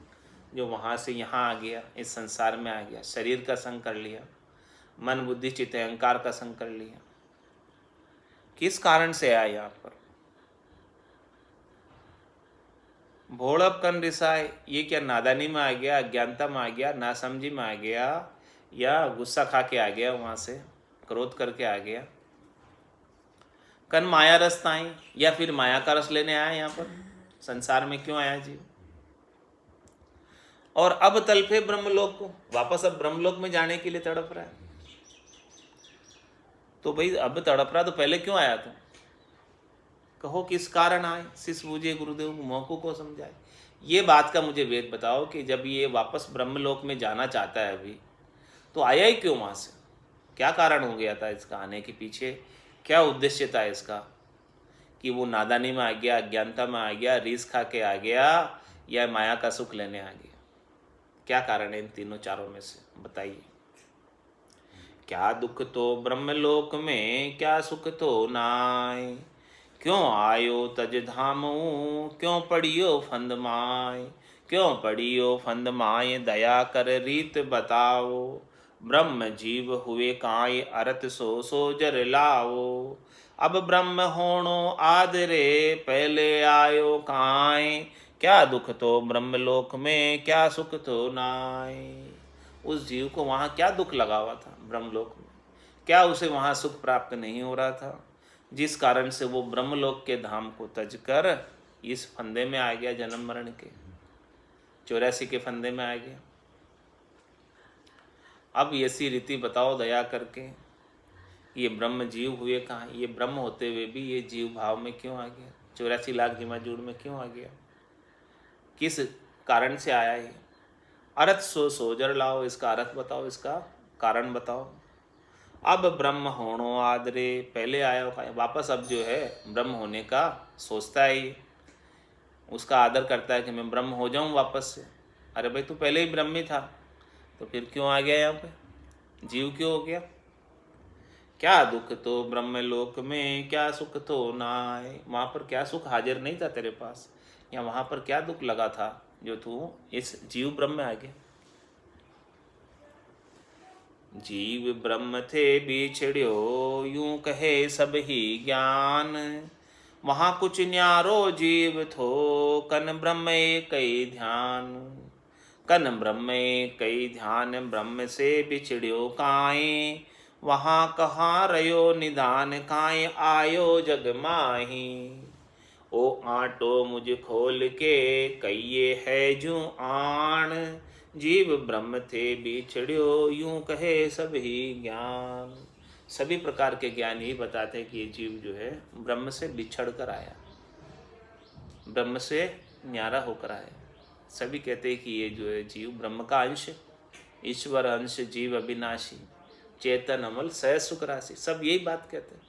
जो वहाँ से यहाँ आ गया, इस संसार में आ गया, शरीर का संग कर लिया, मन बुद्धि चित्त अहंकार का संग कर लिया, किस कारण से आया यहाँ पर। भोड़प कन रिसाए, ये क्या नादानी में आ गया, अज्ञानता में आ गया, नासमझी में आ गया, या गुस्सा खा के आ गया, वहाँ से क्रोध करके आ गया। कन माया रस ताई, या फिर माया का रस लेने आया यहाँ पर संसार में क्यों आया जीव। और अब तलफे ब्रह्मलोक को, वापस अब ब्रह्मलोक में जाने के लिए तड़प रहा है। तो भाई अब तड़प रहा तो पहले क्यों आया तू, कहो किस कारण आए, शिष्य बूझे गुरुदेव मोकू को समझाए। ये बात का मुझे वेद बताओ कि जब ये वापस ब्रह्मलोक में जाना चाहता है अभी, तो आया ही क्यों वहाँ से, क्या कारण हो गया था इसका आने के पीछे, क्या उद्देश्य था इसका, कि वो नादानी में आ गया, अज्ञानता में आ गया, रीस खा के आ गया, या माया का सुख लेने आ गया, क्या कारण है इन तीनों चारों में से बताइए। क्या दुख तो ब्रह्मलोक में, क्या सुख तो नाय, क्यों आयो तज धामू, क्यों पड़ियो फंद माय, क्यों पड़ियो फंद माय, दया कर रीत बताओ, ब्रह्म जीव हुए काय अरत सो सो जर लाओ, अब ब्रह्म होणो आदरे पहले आयो काय, क्या दुख तो ब्रह्मलोक में, क्या सुख तो नाय। उस जीव को वहाँ क्या दुख लगा हुआ था ब्रह्मलोक में, क्या उसे वहाँ सुख प्राप्त नहीं हो रहा था, जिस कारण से वो ब्रह्मलोक के धाम को तज कर इस फंदे में आ गया, जन्म मरण के 84 के फंदे में आ गया। अब ऐसी रीति बताओ दया करके, ये ब्रह्म जीव हुए कहाँ, ये ब्रह्म होते हुए भी ये जीव भाव में क्यों आ गया, 84 लाख जिमाजूड़ में क्यों आ गया, किस कारण से आया ये। अर्थ सो सोजर लाओ, इसका अर्थ बताओ, इसका कारण बताओ। अब ब्रह्म होणो आदरे, पहले आया वापस अब जो है ब्रह्म होने का सोचता है ये, उसका आदर करता है कि मैं ब्रह्म हो जाऊं वापस से। अरे भाई तू पहले ही ब्रह्म ही था, तो फिर क्यों आ गया यहाँ पे, जीव क्यों हो गया। क्या दुख तो ब्रह्मलोक में, क्या सुख तो नाय, वहाँ पर क्या सुख हाजिर नहीं था तेरे पास, या वहाँ पर क्या दुख लगा था जो तू इस जीव ब्रह्म में आ गया। जीव ब्रह्म थे बिछड़्यो, यूं कहे सब ही ज्ञान, वहाँ कुछ न्यारो जीव थो, कन ब्रह्म कई ध्यान, कन ब्रह्म कई ध्यान, ब्रह्म से बिछड़्यो काए, वहाँ कहाँ रयो निदान, काए आयो जग माही, ओ आटो मुझ खोल के कहिए है जू आण, जीव ब्रह्म थे बिछड़्यो, यूं कहे सब ही ज्ञान। सभी प्रकार के ज्ञान ही बताते हैं कि ये जीव जो है ब्रह्म से बिछड़ कर आया, ब्रह्म से न्यारा होकर आया। सभी कहते हैं कि ये जो है जीव ब्रह्म का अंश, ईश्वर अंश जीव अविनाशी, चेतन अमल सहज सुख राशि, सब यही बात कहते हैं।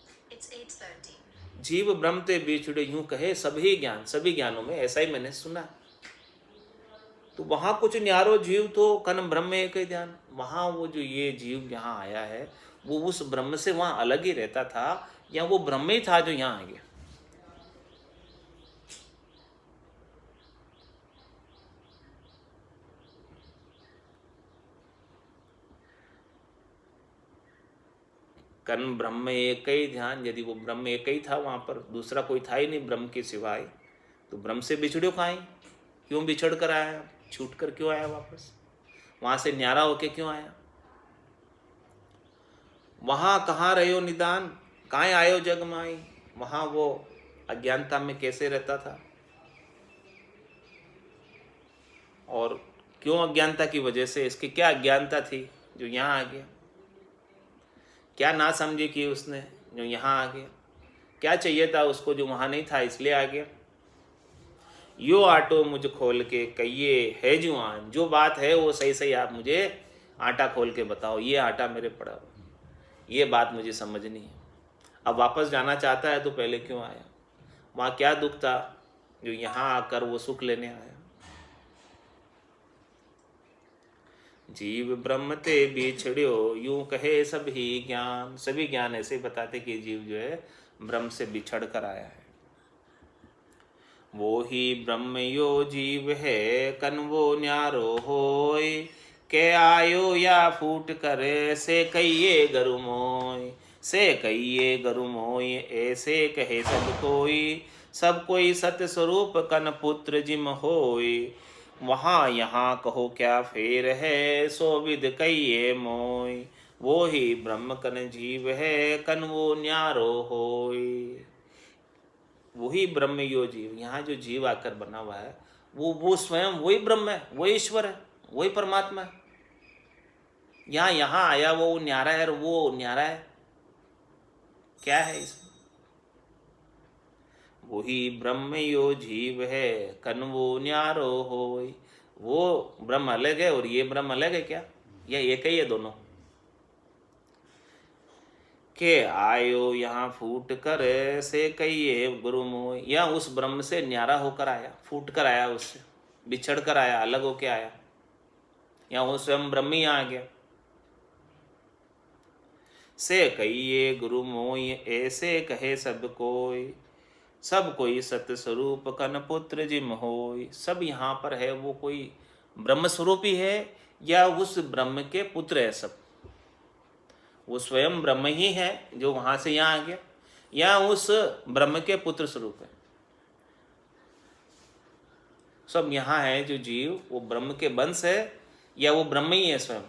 जीव ब्रह्म ते बिछड़े यूं कहे सभी ज्ञान, सभी ज्ञानों में ऐसा ही मैंने सुना। तो वहां कुछ न्यारो जीव तो कन ब्रह्म एक ही ध्यान, वहां वो जो ये जीव यहाँ आया है वो उस ब्रह्म से वहां अलग ही रहता था, या वो ब्रह्म ही था जो यहाँ आ गया। कन ब्रह्म एक ही ध्यान, यदि वो ब्रह्म एक ही था वहां पर, दूसरा कोई था ही नहीं ब्रह्म के सिवाय, तो ब्रह्म से बिछड़ो कहाँ? क्यों बिछड़ कर आया? छूट कर क्यों आया वापस? वहां से न्यारा होके क्यों आया? वहां कहाँ रहो निदान, कहाँ आयो जग माई, वहां वो अज्ञानता में कैसे रहता था, और क्यों अज्ञानता की वजह से, इसकी क्या अज्ञानता थी जो यहाँ आ गया? क्या ना समझी की उसने जो यहाँ आ गया? क्या चाहिए था उसको जो वहाँ नहीं था इसलिए आ गया? यो आटो मुझ खोल के कहिए है जुआन, जो बात है वो सही सही आप मुझे आटा खोल के बताओ, ये आटा मेरे पड़ा हो, ये बात मुझे समझनी है। अब वापस जाना चाहता है तो पहले क्यों आया? वहाँ क्या दुख था जो यहाँ आकर वो सुख लेने आया? जीव ब्रह्म ते बिछड़्यो यूं कहे सभी ज्ञान, सभी ज्ञान ऐसे बताते कि जीव जो है ब्रह्म से बिछड़ कर आया है। वो ही ब्रह्म यो जीव है कन वो न्यारो होय, के आयो या फूट करे से कहिए गरु मोय, से कहिए गरु मोय ऐसे कहे सब कोई सत्य स्वरूप कन पुत्र जिम होय, वहाँ यहाँ कहो क्या फेर है सो विद कहिए मोय, वो ही ब्रह्म कन जीव है कन वो न्यारो होय। वही ब्रह्म यो जीव, यहाँ जो जीव आकर बना हुआ है वो स्वयं वही ब्रह्म है, वही ईश्वर है, वही परमात्मा है। यहाँ आया वो न्यारा है और वो न्यारा है, क्या है इसमें? वही ब्रह्म यो जीव है कन वो न्यारो होय, वो ब्रह्म अलग है और ये ब्रह्म अलग है क्या? या एक ही है दोनों? के आयो यहाँ फूट कर से कहिए गुरु मोय, या उस ब्रह्म से न्यारा होकर आया, फूट कर आया, उससे बिछड़ कर आया, अलग होके आया, या वो स्वयं ब्रह्म ही आ गया। से कहिए गुरु मोय ऐसे कहे सब कोई, सब कोई सत्य स्वरूप कन पुत्र जिम होय, सब यहाँ पर है वो कोई ब्रह्म स्वरूप ही है या उस ब्रह्म के पुत्र है सब? वो स्वयं ब्रह्म ही है जो वहां से यहाँ आ गया, या उस ब्रह्म के पुत्र स्वरूप है? सब यहाँ है जो जीव वो ब्रह्म के वंश है या वो ब्रह्म ही है स्वयं?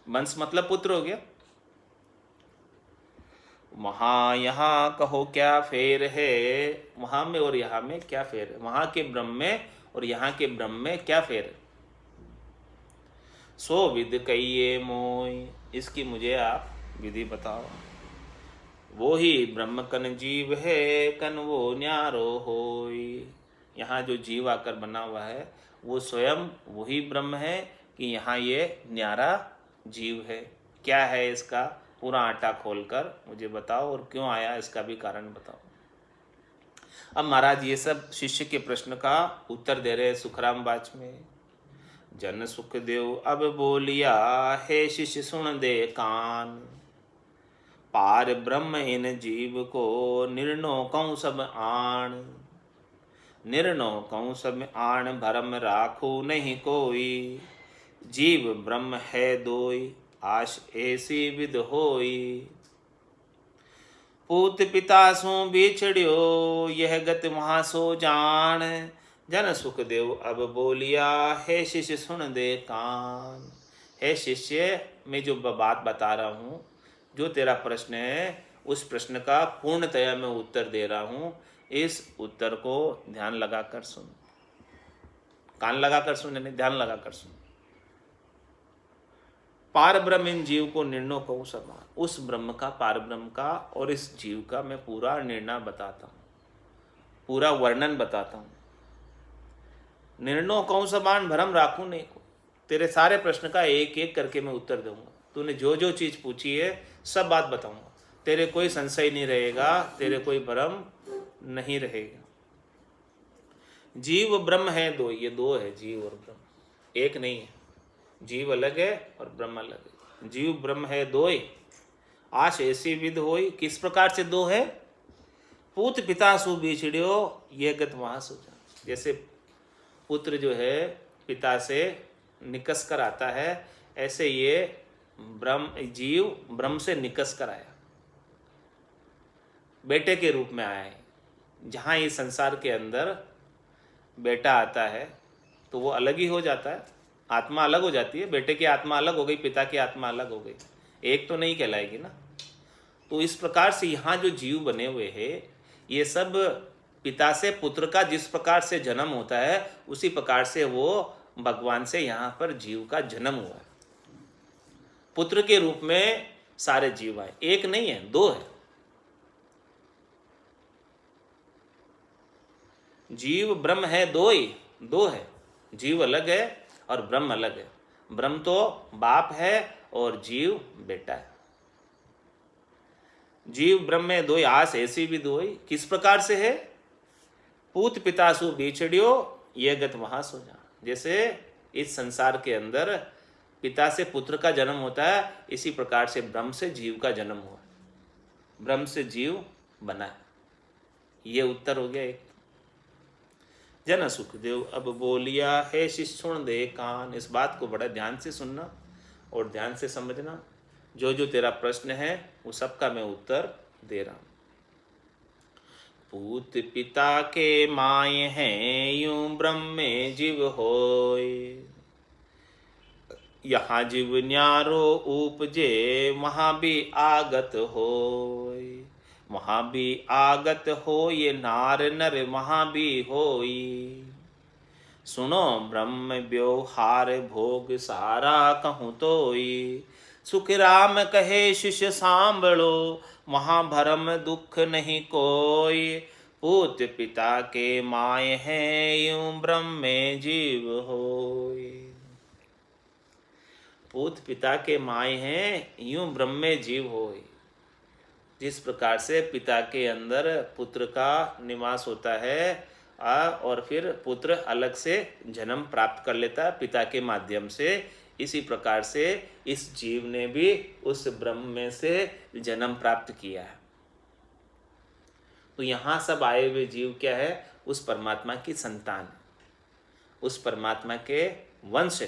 वंश मतलब पुत्र हो गया। वहाँ यहाँ कहो क्या फेर है, वहाँ में और यहाँ में क्या फेर है? वहाँ के ब्रह्म में और यहाँ के ब्रह्म में क्या फेर है? सो विद कहिए मोय, इसकी मुझे आप विधि बताओ। वो ही ब्रह्म कन जीव है कन वो न्यारो होय, यहाँ जो जीव आकर बना हुआ है वो स्वयं वही ब्रह्म है कि यहाँ ये न्यारा जीव है। क्या है इसका पूरा आटा खोलकर मुझे बताओ, और क्यों आया इसका भी कारण बताओ। अब महाराज ये सब शिष्य के प्रश्न का उत्तर दे रहे सुखराम बाच में। जन सुखदेव अब बोलिया हे शिष्य सुन दे कान, पार ब्रह्म इन जीव को निर्णो कहूँ सब आण, निर्णो कहूँ सब आण भरम राखो नहीं कोई, जीव ब्रह्म है दोई आश ऐसी विद होई, पूत पिता सो बिछड़ियो यह गत वहाँ सो जान, जन सुखदेव अब बोलिया हे शिष्य सुन दे कान। हे शिष्य, मैं जो बात बता रहा हूँ, जो तेरा प्रश्न है उस प्रश्न का पूर्णतया मैं उत्तर दे रहा हूँ, इस उत्तर को ध्यान लगाकर सुन, कान लगाकर सुन यानी ध्यान लगाकर सुन। पार ब्रह्म इन जीव को निर्णय कहूँ समान, उस ब्रह्म का, पार ब्रह्म का और इस जीव का मैं पूरा निर्णय बताता हूँ, पूरा वर्णन बताता हूँ। निर्णय कहूँ समान भरम राखूं नहीं को, तेरे सारे प्रश्न का एक एक करके मैं उत्तर दूंगा। तूने जो जो चीज़ पूछी है सब बात बताऊंगा। तेरे कोई संशय नहीं रहेगा, तेरे कोई भ्रम नहीं रहेगा। जीव ब्रह्म है दो, ये दो है जीव और ब्रह्म, एक नहीं है। जीव अलग है और ब्रह्म अलग है। जीव ब्रह्म है दो ही, आश ऐसी विध होई। किस प्रकार से दो है? पूत पिता सु बिछड़ियो ये गत वहाँ सो जा। जैसे पुत्र जो है पिता से निकस कर आता है, ऐसे ये ब्रह्म जीव ब्रह्म से निकस कर आया, बेटे के रूप में आया है। जहाँ इस संसार के अंदर बेटा आता है तो वो अलग ही हो जाता है, आत्मा अलग हो जाती है। बेटे की आत्मा अलग हो गई, पिता की आत्मा अलग हो गई, एक तो नहीं कहलाएगी ना। तो इस प्रकार से यहाँ जो जीव बने हुए हैं, ये सब पिता से पुत्र का जिस प्रकार से जन्म होता है उसी प्रकार से वो भगवान से यहाँ पर जीव का जन्म हुआ है। पुत्र के रूप में सारे जीव आए, एक नहीं है, दो है। जीव ब्रह्म है दो ही, दो है। जीव अलग है और ब्रह्म अलग है। ब्रह्म तो बाप है और जीव बेटा है। जीव ब्रह्म में दो, आस ऐसी भी दो। किस प्रकार से है? पूत पितासु बिछड़ियो ये गत वहाँ सो जा। जैसे इस संसार के अंदर पिता से पुत्र का जन्म होता है, इसी प्रकार से ब्रह्म से जीव का जन्म हुआ, ब्रह्म से जीव बना है। ये उत्तर हो गया एक। जन सुखदेव अब बोलिया है शिष्युण दे कान। इस बात को बड़ा ध्यान से सुनना और ध्यान से समझना। जो जो तेरा प्रश्न है वो सबका मैं उत्तर दे रहा हूँ। पूत पिता के माय हैं यूं ब्रह्म में जीव होय। यहाँ जीव न्यारो उपजे वहाँ भी आगत होय। वहाँ भी आगत हो ये नार नर वहाँ भी होई। सुनो ब्रह्म व्यवहार भोग सारा कहूँ तोई। सुख राम कहे शिष्य सांभलो वहाँ भरम दुख नहीं कोई। पूत पिता के माय हैं यूं ब्रह्म में जीव होय। पूत पिता के माय हैं यूं ब्रह्म में जीव होय। जिस प्रकार से पिता के अंदर पुत्र का निवास होता है और फिर पुत्र अलग से जन्म प्राप्त कर लेता है पिता के माध्यम से, इसी प्रकार से इस जीव ने भी उस ब्रह्म में से जन्म प्राप्त किया है। तो यहाँ सब आए हुए जीव क्या है? उस परमात्मा की संतान, उस परमात्मा के वंश।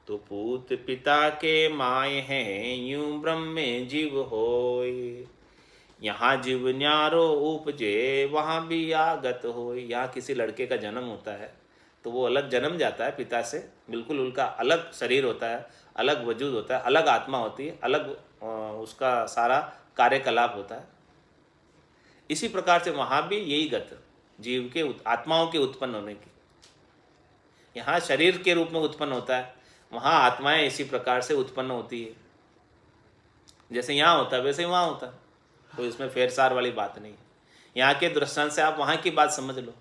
तो पूत पिता के माय हैं यूं ब्रह्म में जीव होय। यहाँ जीव न्यारो उपजे वहाँ भी आगत होय। यहाँ किसी लड़के का जन्म होता है तो वो अलग जन्म जाता है पिता से, बिल्कुल उनका अलग शरीर होता है, अलग वजूद होता है, अलग आत्मा होती है, अलग उसका सारा कार्यकलाप होता है। इसी प्रकार से वहाँ भी यही गत जीव के आत्माओं के उत्पन्न होने की। यहाँ शरीर के रूप में उत्पन्न होता है, वहाँ आत्माएं इसी प्रकार से उत्पन्न होती है। जैसे यहाँ होता है वैसे वहाँ होता है, तो इसमें फेरसार वाली बात नहीं है। यहाँ के दृष्टांत से आप वहाँ की बात समझ लो।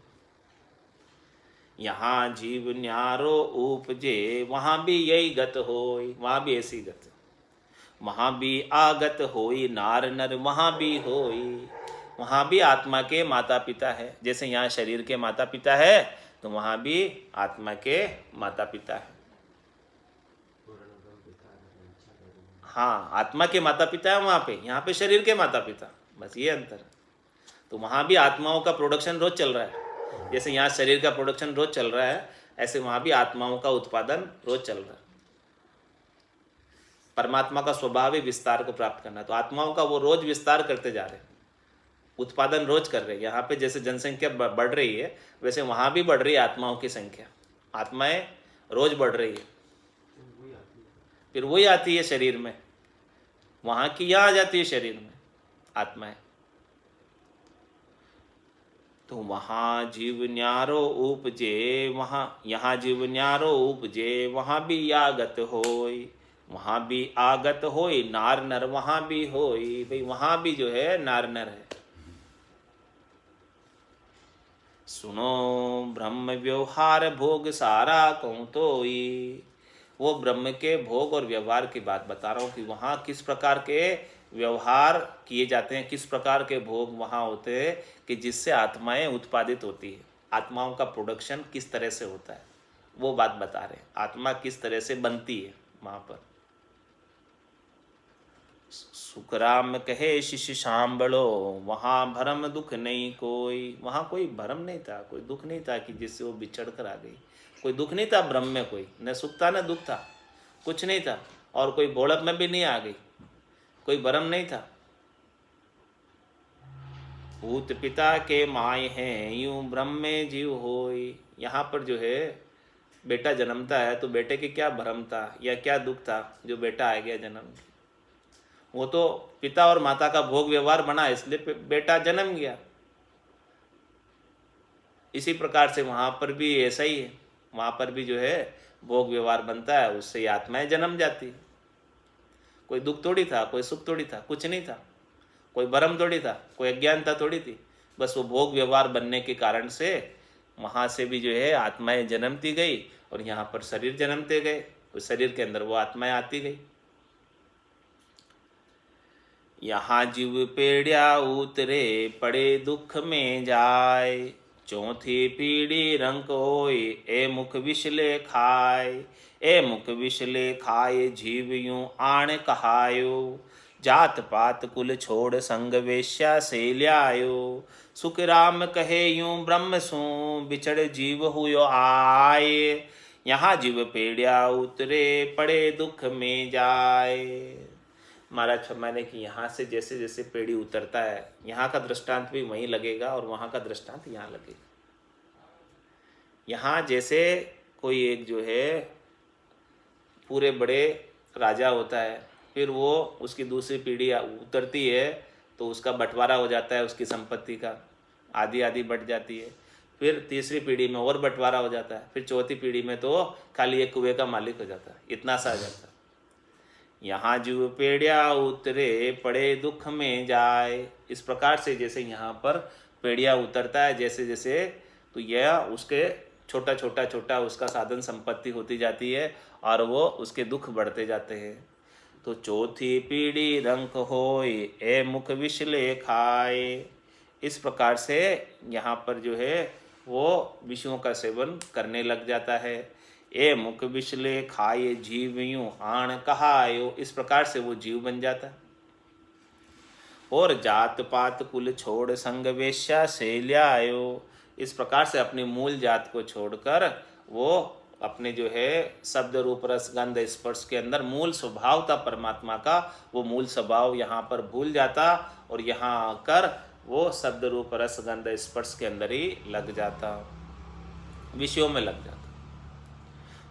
यहाँ जीव न्यारो उपजे वहाँ भी यही गत होई, वहाँ भी ऐसी गत। वहाँ भी आगत होई नार नर वहाँ भी होई। वहाँ भी आत्मा के माता पिता है। जैसे यहाँ शरीर के माता पिता है तो वहाँ भी आत्मा के माता पिता है। हाँ, आत्मा के माता पिता है वहाँ पे, यहाँ पे शरीर के माता पिता, बस ये अंतर है। तो वहाँ भी आत्माओं का प्रोडक्शन रोज चल रहा है। जैसे यहाँ शरीर का प्रोडक्शन रोज चल रहा है, ऐसे वहाँ भी आत्माओं का उत्पादन रोज चल रहा है। परमात्मा का स्वभाव ही विस्तार को प्राप्त करना, तो आत्माओं का वो रोज विस्तार करते जा रहे हैं, उत्पादन रोज कर रहे हैं। यहाँ पे जैसे जनसंख्या बढ़ रही है वैसे वहाँ भी बढ़ रही है आत्माओं की संख्या। आत्माएं रोज बढ़ रही है, फिर वही आती है शरीर में, वहाँ की यहाँ आ जाती है शरीर में आत्माएं। तो वहाँ जीव न्यारो उपजे वहाँ, यहाँ जीव न्यारो उपजे वहाँ भी आगत होय। वहाँ भी आगत होय नार नर वहाँ भी होय। भाई वहाँ भी जो है नार नर है। सुनो ब्रह्म व्यवहार भोग सारा कहूँ तो ये। वो ब्रह्म के भोग और व्यवहार की बात बता रहा हूँ कि वहाँ किस प्रकार के व्यवहार किए जाते हैं, किस प्रकार के भोग वहाँ होते हैं कि जिससे आत्माएं उत्पादित होती है, आत्माओं का प्रोडक्शन किस तरह से होता है, वो बात बता रहे हैं। आत्मा किस तरह से बनती है वहाँ पर। सुखराम कहे शिष्य सांभलो, वहाँ भरम दुख नहीं कोई। वहाँ कोई भरम नहीं था, कोई दुख नहीं था कि जिससे वो बिछड़ कर आ गई। कोई दुख नहीं था ब्रह्म में, कोई न सुख था न दुख था, कुछ नहीं था। और कोई भोड़प में भी नहीं आ गई, कोई भरम नहीं था। भूत पिता के माय हैं यूं ब्रह्म में जीव होई। यहाँ पर जो है बेटा जन्मता है तो बेटे के क्या भरम था या क्या दुख था जो बेटा आ गया जन्म। वो तो पिता और माता का भोग व्यवहार बना, इसलिए बेटा जन्म गया। इसी प्रकार से वहाँ पर भी ऐसा ही है, वहाँ पर भी जो है भोग व्यवहार बनता है, उससे आत्माएं जन्म जाती है। कोई दुख थोड़ी था, कोई सुख थोड़ी था, कुछ नहीं था, कोई भरम थोड़ी था, कोई अज्ञानता थोड़ी थी। बस वो भोग व्यवहार बनने के कारण से वहाँ से भी जो है आत्माएं जन्मती गई और यहाँ पर शरीर जन्मते गए, उस शरीर के अंदर वो आत्माएं आती गई। यहाँ जीव पेड़िया उतरे पड़े दुख में जाए, चौथी पीढ़ी रंक होय ए मुख विषले खाए। ए मुख विषले खाए जीव यूं आण कहायो, जात पात कुल छोड़ संग वेश्या से ल्यायो। सुख राम कहे यूं ब्रह्म सो बिछड़ जीव हुयो आए। यहाँ जीव पेड़िया उतरे पड़े दुख में जाए। महाराज फरमाने कि यहाँ से जैसे जैसे पेड़ी उतरता है, यहाँ का दृष्टांत भी वहीं लगेगा और वहाँ का दृष्टांत यहाँ लगेगा। यहाँ जैसे कोई एक जो है पूरे बड़े राजा होता है, फिर वो उसकी दूसरी पीढ़ी उतरती है तो उसका बंटवारा हो जाता है, उसकी संपत्ति का आधी आधी बट जाती है। फिर तीसरी पीढ़ी में और बंटवारा हो जाता है, फिर चौथी पीढ़ी में तो खाली एक कुएं का मालिक हो जाता है, इतना सा आ जाता है। यहाँ जीव पेड़िया उतरे पड़े दुख में जाए। इस प्रकार से जैसे यहाँ पर पेड़िया उतरता है जैसे जैसे, तो यह उसके छोटा छोटा छोटा उसका साधन संपत्ति होती जाती है और वो उसके दुख बढ़ते जाते हैं। तो चौथी पीढ़ी रंक होय ए मुख विषले खाए। इस प्रकार से यहाँ पर जो है वो विषयों का सेवन करने लग जाता है। ए मुख विषले खाए जीव यूं आण कहायो। इस प्रकार से वो जीव बन जाता है। और जात पात कुल छोड़ संग वेश्या से ल्यायो। इस प्रकार से अपनी मूल जात को छोड़कर वो अपने जो है शब्द रूप रस गंध स्पर्श के अंदर मूल स्वभाव था परमात्मा का, वो मूल स्वभाव यहाँ पर भूल जाता और यहाँ आकर वो शब्द रूप रस गंध स्पर्श के अंदर ही लग जाता, विषयों में लग जाता।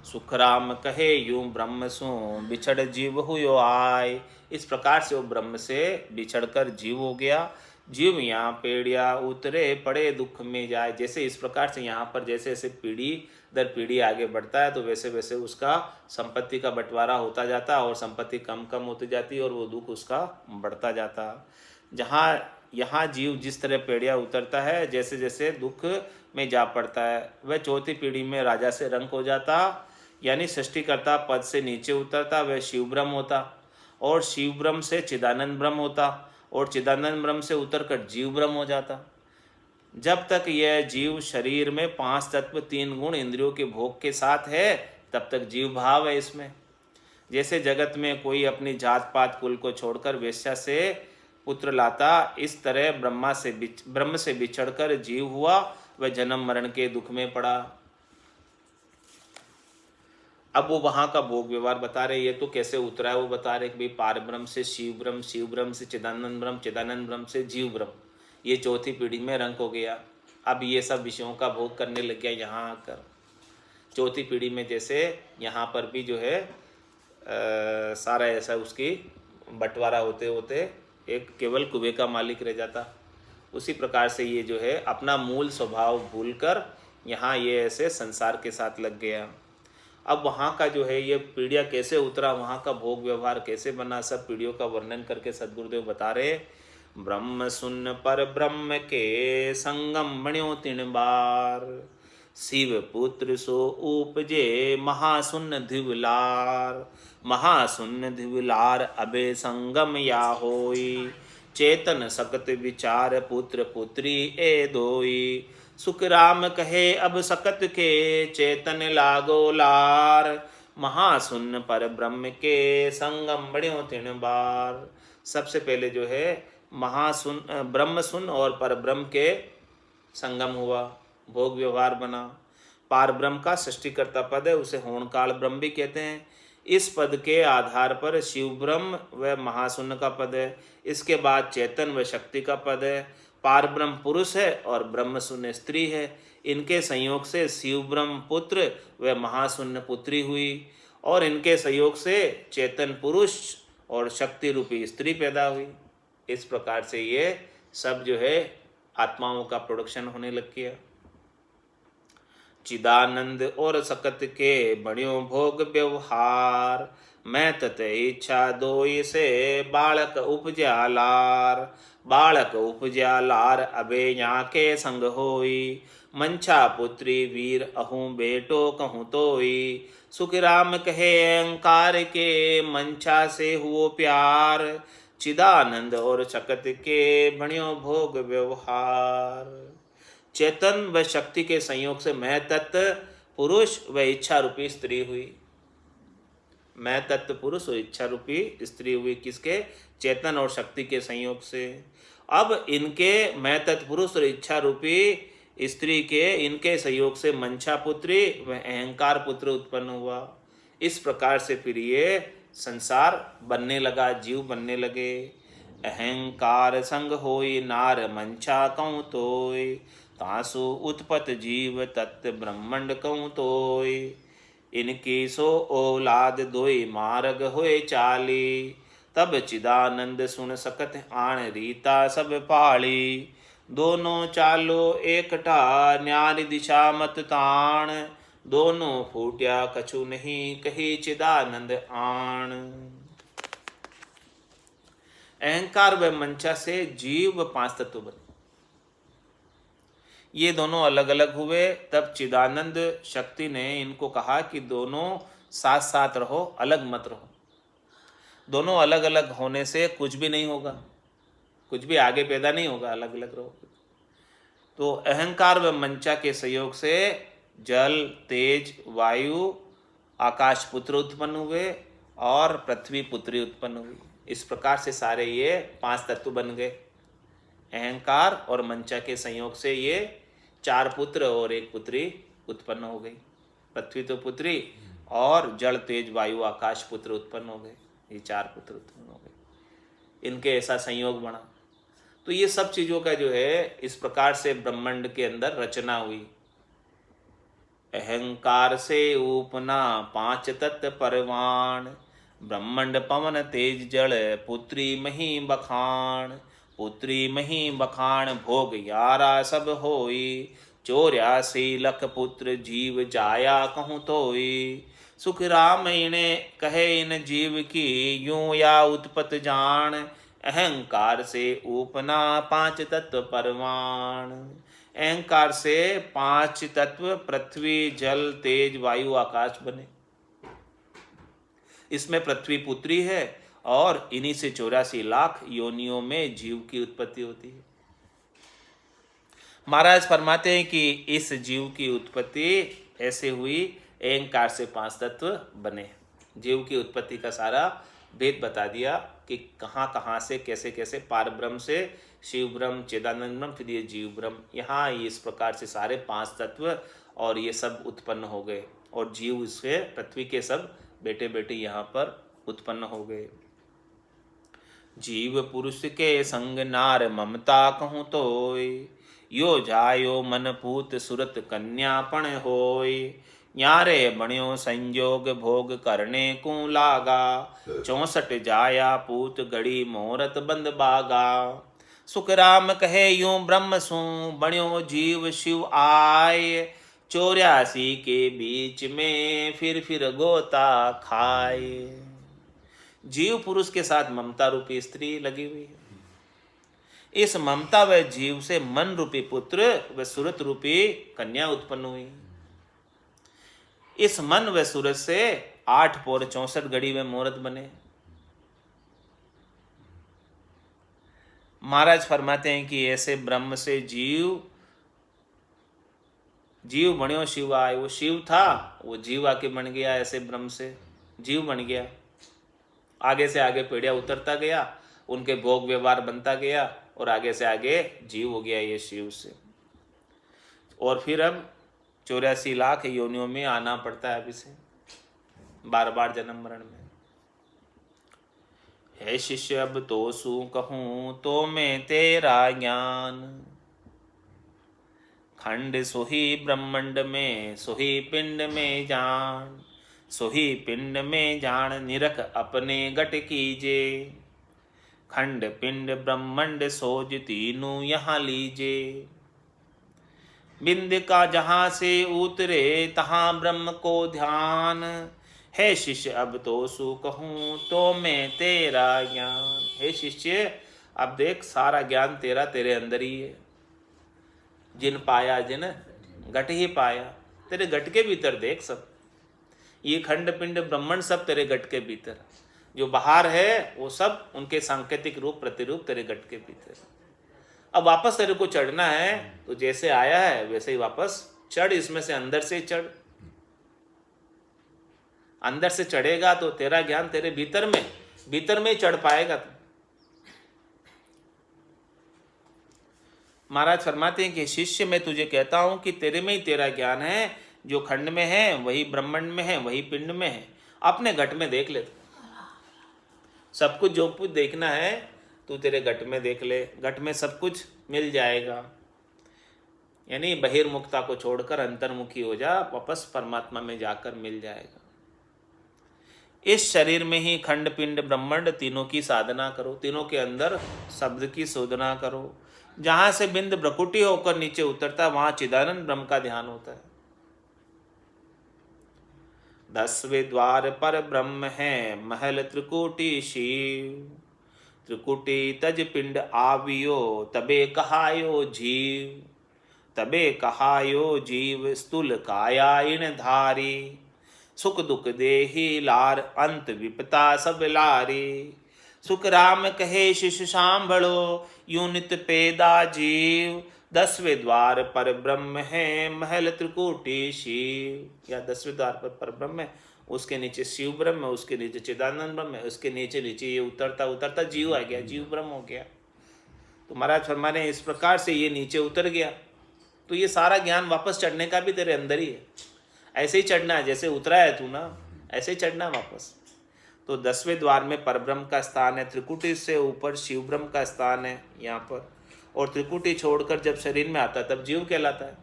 सुखराम कहे यूं ब्रह्म सु बिछड़ जीव हुयो आय। इस प्रकार से वो ब्रह्म से बिछड़कर जीव हो गया। जीव यहाँ पेड़िया उतरे पड़े दुख में जाए। जैसे इस प्रकार से यहाँ पर जैसे जैसे पीढ़ी दर पीढ़ी आगे बढ़ता है तो वैसे वैसे उसका संपत्ति का बंटवारा होता जाता और संपत्ति कम कम होती जाती और वो दुख उसका बढ़ता जाता। जहाँ यहाँ जीव जिस तरह पेड़िया उतरता है जैसे जैसे दुख में जा पड़ता है, वह चौथी पीढ़ी में राजा से रंक हो जाता, यानी सृष्टिकर्ता पद से नीचे उतरता, वह शिव ब्रह्म होता और शिव ब्रह्म से चिदानंद ब्रह्म होता और चिदानंद ब्रह्म से उतरकर जीव ब्रह्म हो जाता। जब तक यह जीव शरीर में 5 तत्व 3 गुण इंद्रियों के भोग के साथ है तब तक जीव भाव है इसमें। जैसे जगत में कोई अपनी जात पात कुल को छोड़कर वेश्या से पुत्र लाता, इस तरह ब्रह्म से बिछड़कर जीव हुआ, वह जन्म मरण के दुख में पड़ा। अब वो वहाँ का भोग व्यवहार बता रहे, ये तो कैसे उतरा है वो बता रहे कि भाई पार ब्रह्म से शिव ब्रह्म, शिव ब्रह्म से चिदानंद ब्रह्म, चिदानंद ब्रह्म से जीव ब्रह्म, ये चौथी पीढ़ी में रंक हो गया। अब ये सब विषयों का भोग करने लग गया यहाँ आकर। चौथी पीढ़ी में जैसे यहाँ पर भी जो है सारा ऐसा उसकी बंटवारा होते होते एक केवल कुएं का मालिक रह जाता, उसी प्रकार से ये जो है अपना मूल स्वभाव भूलकर यहाँ ये ऐसे संसार के साथ लग गया। अब वहाँ का जो है ये पीढ़िया कैसे उतरा, वहाँ का भोग व्यवहार कैसे बना, सब पीढ़ियों का वर्णन करके सदगुरुदेव बता रहे। ब्रह्म सुन पर ब्रह्म के संगम बण्यो तिन बार। शिव पुत्र सो उपजे महासुन धिवलार। महासुन धिवलार अबे संगम या होई। चेतन सकत विचार पुत्र पुत्री ए दोई। सुख राम कहे अब सकत के चेतन लागो लार। महासुन पर ब्रह्म के संगम बण्यो तिन बार। सबसे पहले जो है महासुन ब्रह्म सुन और पर ब्रह्म के संगम हुआ, भोग व्यवहार बना। पार ब्रह्म का सृष्टिकर्ता पद है, उसे होणकाल ब्रह्म भी कहते हैं। इस पद के आधार पर शिव ब्रह्म व महाशून्य का पद है। इसके बाद चेतन व शक्ति का पद है। पार ब्रह्म पुरुष है और ब्रह्म शून्य स्त्री है। इनके संयोग से शिव ब्रह्म पुत्र व महाशून्य पुत्री हुई और इनके संयोग से चेतन पुरुष और शक्ति रूपी स्त्री पैदा हुई। इस प्रकार से ये सब जो है आत्माओं का प्रोडक्शन होने लग गया। चिदानंद और सकत के बण्यो भोग व्यवहार। मैं तत इच्छा दोई से बालक उपजा लार। बालक उपजा लार अबे यहाँ के संग होई। मंछा पुत्री वीर अहूँ बेटो कहूँ तोई। सुख राम कहे अहंकार के मंछा से हुओ प्यार। चिदानंद और सकत के बण्यो भोग व्यवहार। चेतन व शक्ति के संयोग से मैं तत्व पुरुष व इच्छा रूपी स्त्री हुई। मैं तत्व पुरुष और इच्छा रूपी स्त्री हुई किसके? चेतन और शक्ति के संयोग से। अब इनके मैं तत्व पुरुष और इच्छा रूपी स्त्री के इनके संयोग से मंशा पुत्री व अहंकार पुत्र उत्पन्न हुआ। इस प्रकार से फिर ये संसार बनने लगा, जीव बनने लगे। अहंकार संग होई नार मंशा कहूँ तोय। तासु उत्पत जीव तत्व ब्रह्मंड कहूँ तोय। इनकी सो औलाद दोई मार्ग होए चाली। तब चिदानंद सुन सकत आण रीता सब पाली। दोनों चालो एकटा न्यारी दिशा मत ताण। दोनों फूट्या कछु नहीं कही चिदानंद आण। अहंकार व मंशा से जीव व पांच तत्व बने। ये दोनों अलग अलग हुए। तब चिदानंद शक्ति ने इनको कहा कि दोनों साथ साथ रहो, अलग मत रहो। दोनों अलग अलग होने से कुछ भी नहीं होगा, कुछ भी आगे पैदा नहीं होगा, अलग अलग रहो। तो अहंकार व मंशा के सहयोग से जल, तेज, वायु, आकाश पुत्र उत्पन्न हुए और पृथ्वी पुत्री उत्पन्न हुई। इस प्रकार से सारे ये पांच तत्व बन गए। अहंकार और मंशा के संयोग से ये चार पुत्र और एक पुत्री उत्पन्न हो गई। पृथ्वी तो पुत्री और जल, तेज, वायु, आकाश पुत्र उत्पन्न हो गए। ये चार पुत्र उत्पन्न हो गए, इनके ऐसा संयोग बना। तो ये सब चीजों का जो है इस प्रकार से ब्रह्मांड के अंदर रचना हुई। अहंकार से उपना पांच तत्व परवान। ब्रह्मांड पवन तेज जल पुत्री मही बखान। पुत्री मही बखान भोग यारा सब होई। 84 लख पुत्र जीव जाया कहूँ तोई। सुख राम इने कहे इन जीव की यूं या उत्पत जान। अहंकार से उपना पांच तत्व परवान। अहंकार से पांच तत्व पृथ्वी, जल, तेज, वायु, आकाश बने। इसमें पृथ्वी पुत्री है और इन्हीं से 84 लाख योनियों में जीव की उत्पत्ति होती है। महाराज फरमाते हैं कि इस जीव की उत्पत्ति ऐसे हुई, अहंकार से पांच तत्व बने। जीव की उत्पत्ति का सारा भेद बता दिया कि कहाँ कहाँ से कैसे कैसे पार ब्रह्म से शिव ब्रह्म, चिदानंद ब्रह्म, फिर ये जीव ब्रह्म, यहाँ इस प्रकार से सारे पांच तत्व और ये सब उत्पन्न हो गए और जीव इससे पृथ्वी के सब बेटे बेटे यहाँ पर उत्पन्न हो गए। जीव पुरुष के संग नार ममता कहूँ तोय। यो जायो मन पूत सुरत कन्यापण होय। न्यारे बण्यो संयोग भोग करने को लागा। 64 जाया पूत गड़ी मोहरत बंद बागा। सुख राम कहे यूं ब्रह्म सु बण्यो जीव शिव आय। 84 के बीच में फिर गोता खाए। जीव पुरुष के साथ ममता रूपी स्त्री लगी हुई है। इस ममता व जीव से मन रूपी पुत्र व सुरत रूपी कन्या उत्पन्न हुई। इस मन व सूरत से 8 पोर 64 घड़ी में मुहूर्त बने। महाराज फरमाते हैं कि ऐसे ब्रह्म से जीव बन्यो शिव आए। वो शिव था, वो जीव आके बन गया। ऐसे ब्रह्म से जीव बन गया। आगे से आगे पीढ़ियां उतरता गया, उनके भोग व्यवहार बनता गया और आगे से आगे जीव हो गया ये शिव से। और फिर अब 84 लाख योनियों में आना पड़ता है अभी से, बार बार जन्म मरण में। है शिष्य अब तो सू कहूं तो मैं तेरा ज्ञान, खंड सोही ब्रह्मंड में सोही पिंड में जान, सोही पिंड में जान निरख अपने गट कीजे, खंड पिंड ब्रह्मंड सोज तीनों यहाँ लीजे, बिंद का जहाँ से उतरे तहाँ ब्रह्म को ध्यान, हे शिष्य अब तो सु कहूँ तो मैं तेरा ज्ञान। हे शिष्य अब देख सारा ज्ञान तेरा तेरे अंदर ही है। जिन पाया जिन घट ही पाया, तेरे घट के भीतर देख सब। ये खंड पिंड ब्रह्मंड सब तेरे घट के भीतर, जो बाहर है वो सब उनके सांकेतिक रूप प्रतिरूप तेरे घट के भीतर। अब वापस तेरे को चढ़ना है तो जैसे आया है वैसे ही वापस चढ़, इसमें से अंदर से चढ़। अंदर से चढ़ेगा तो तेरा ज्ञान तेरे भीतर में ही चढ़ पाएगा तू। महाराज फरमाते हैं कि शिष्य मैं तुझे कहता हूं कि तेरे में ही तेरा ज्ञान है। जो खंड में है वही ब्रह्मांड में है, वही पिंड में है। अपने घट में देख ले। सब कुछ जो कुछ देखना है तू तेरे घट में देख ले, घट में सब कुछ मिल जाएगा। यानी बहिर्मुखता को छोड़कर अंतर्मुखी हो जा, वापस परमात्मा में जाकर मिल जाएगा। इस शरीर में ही खंड पिंड ब्रह्मांड तीनों की साधना करो, तीनों के अंदर शब्द की शोधना करो। जहां से बिंद प्रकुटी होकर नीचे उतरता वहां चिदानंद ब्रह्म का ध्यान होता है। 10वें द्वार पर ब्रह्म है महल त्रिकुटी शिव, त्रिकुटी तज पिंड आवियो तबे कहायो जीव, तबे कहायो जीव स्थूल काया इन धारी, सुख दुख देही लार अंत विपता सब लारी, सुख राम कहे शिष्य सांभळो यूं नित पेदा जीव, 10वें द्वार पर ब्रह्म है महल त्रिकुटी शिव। या 10वें द्वार पर ब्रह्म है, उसके नीचे शिव ब्रह्म है, उसके नीचे चिदानंद ब्रह्म है, उसके नीचे ये उतरता उतरता जीव आ गया, जीव ब्रह्म हो गया। तो महाराज फरमाने इस प्रकार से ये नीचे उतर गया तो ये सारा ज्ञान वापस चढ़ने का भी तेरे अंदर ही है। ऐसे ही चढ़ना है, जैसे उतरा है तू ना, ऐसे ही चढ़ना वापस। तो 10वें द्वार में परब्रह्म का स्थान है, त्रिकुटी से ऊपर शिव ब्रह्म का स्थान है यहाँ पर। और त्रिकुटी छोड़कर जब शरीर में आता तब जीव कहलाता है।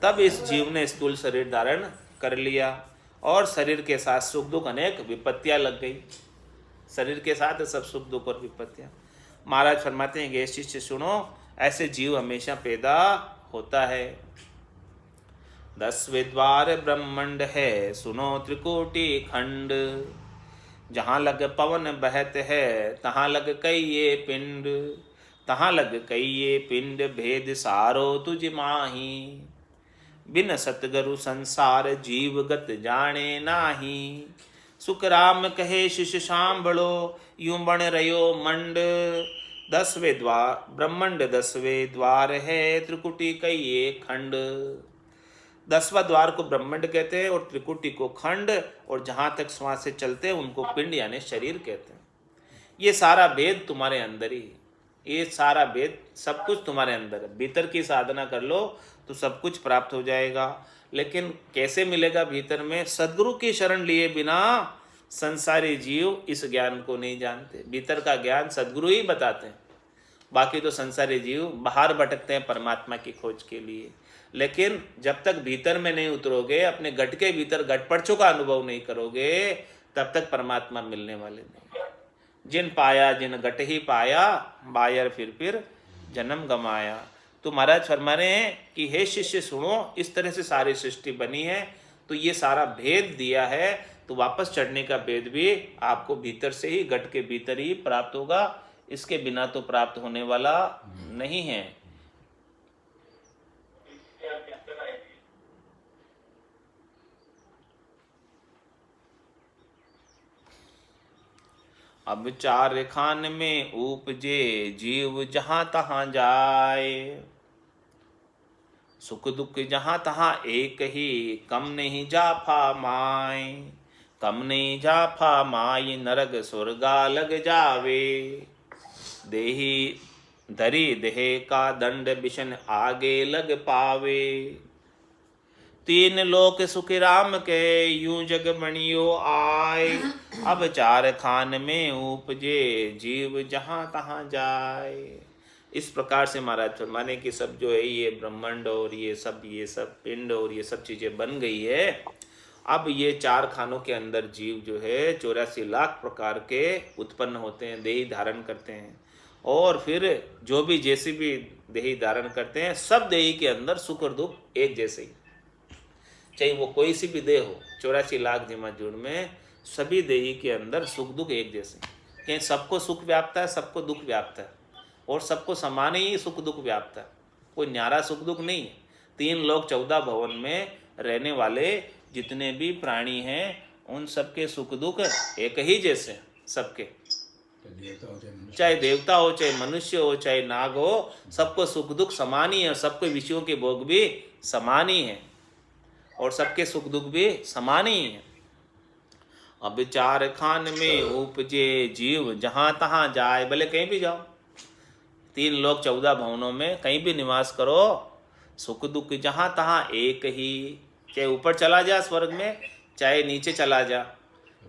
तब इस जीव ने स्थूल शरीर धारण कर लिया और शरीर के साथ सुख दुख अनेक विपत्तियां लग गई। शरीर के साथ सब सुख दुख और विपत्तियां। महाराज फरमाते हैं कि शिष्य सुनो, ऐसे जीव हमेशा पैदा होता है। 10वें द्वार ब्रह्मांड है सुनो त्रिकोटि खंड, जहाँ लग पवन बहत है तहाँ लग कई ये पिंड, तहाँ लग कई ये पिंड भेद सारो तुझ माही, बिन सतगुरु संसार जीवगत जाने नाही, सुख राम कहे शिष्य सांभळो यूं बन रयो मंड, 10वें द्वार ब्रह्मांड 10वें द्वार है त्रिकुटी कई ये खंड। 10वां द्वार को ब्रह्मांड कहते हैं और त्रिकुटी को खंड, और जहाँ तक श्वास से चलते हैं उनको पिंड यानी शरीर कहते हैं। ये सारा भेद तुम्हारे अंदर ही, ये सारा भेद सब कुछ तुम्हारे अंदर है। भीतर की साधना कर लो तो सब कुछ प्राप्त हो जाएगा। लेकिन कैसे मिलेगा भीतर में? सद्गुरु की शरण लिए बिना संसारी जीव इस ज्ञान को नहीं जानते। भीतर का ज्ञान सद्गुरु ही बताते हैं, बाकी तो संसारी जीव बाहर भटकते हैं परमात्मा की खोज के लिए। लेकिन जब तक भीतर में नहीं उतरोगे, अपने घट के भीतर घटपड़चों का अनुभव नहीं करोगे, तब तक परमात्मा मिलने वाले नहीं। जिन पाया जिन घट ही पाया, बायर फिर जन्म गमाया। तो महाराज फरमा रहे हैं कि हे शिष्य सुनो, इस तरह से सारी सृष्टि बनी है, तो ये सारा भेद दिया है, तो वापस चढ़ने का भेद भी आपको भीतर से ही, घट के भीतर ही प्राप्त होगा। इसके बिना तो प्राप्त होने वाला नहीं है। अब चार खान में उपजे जीव जहां तहां जाए, सुख दुख जहां तहां एक ही, कम नहीं जाफा माय। कम नहीं जाफा माय, नरक स्वर्गा लग जावे। देही धरी देह का दंड बिशन आगे लग पावे। तीन लोक सुख राम के, यूं जग बणियो आए। अब चार खान में उपजे जीव जहां तहां जाए। इस प्रकार से महाराज माने कि सब जो है ये ब्रह्मांड और ये सब पिंड और ये सब चीजें बन गई है। अब ये चार खानों के अंदर जीव जो है 84 लाख प्रकार के उत्पन्न होते हैं, देही धारण करते हैं। और फिर जो भी जैसे भी देही धारण करते हैं, सब देही के अंदर सुख और दुख एक जैसे ही, चाहे वो कोई सी भी देह हो। 84 लाख जिमाजूड़ में सभी देही के अंदर सुख दुख एक जैसे, कहीं सबको सुख व्याप्ता है, सबको दुख व्याप्ता है, और सबको समान ही सुख दुख व्याप्ता है। कोई न्यारा सुख दुख नहीं है। 3 लोक 14 भवन में रहने वाले जितने भी प्राणी हैं, उन सबके सुख दुख एक ही जैसे हैं सबके, चाहे देवता हो, चाहे मनुष्य हो, चाहे नाग हो, सबको सुख दुख समान ही है। सबके विषयों के भोग भी समान ही है, और सबके सुख दुख भी समान ही है। अब चार खान में उपजे जीव जहां तहां जाए, भले कहीं भी जाओ, 3 लोक 14 भवनों में कहीं भी निवास करो, सुख दुख जहां तहां एक ही। चाहे ऊपर चला जा स्वर्ग में, चाहे नीचे चला जा,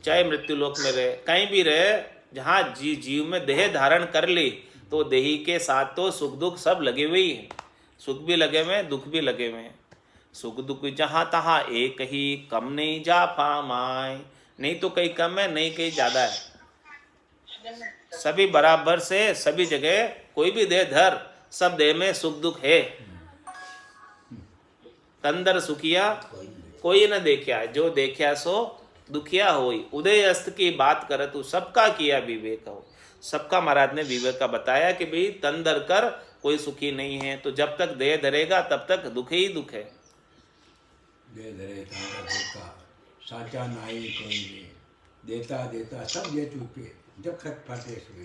चाहे मृत्यु लोक में रहे, कहीं भी रहे, जहाँ जीव में देह धारण कर ली, तो देही के साथ तो सुख दुख सब लगे हुए ही हैं। सुख भी लगे हुए हैं, दुख भी लगे हुए हैं। सुख दुख जहाँ तहाँ एक ही, कम नहीं जा पामाय। नहीं तो कहीं कम है, नहीं कहीं ज्यादा है, सभी बराबर से सभी जगह कोई भी देह धर, सब देह में सुख दुख है। तंदर सुखिया कोई न देखिया, जो देखिया सो दुखिया होई। उदय अस्त की बात कर तू, सबका किया विवेक हो। सबका महाराज ने विवेक का बताया कि भाई तन धर कर कोई सुखी नहीं है, तो जब तक देह धरेगा तब तक दुख ही दुख है। देह धरे धोखा, साचा नाई कोई नहीं, देता देता सब ये चुके, जब खत फाटे सुई।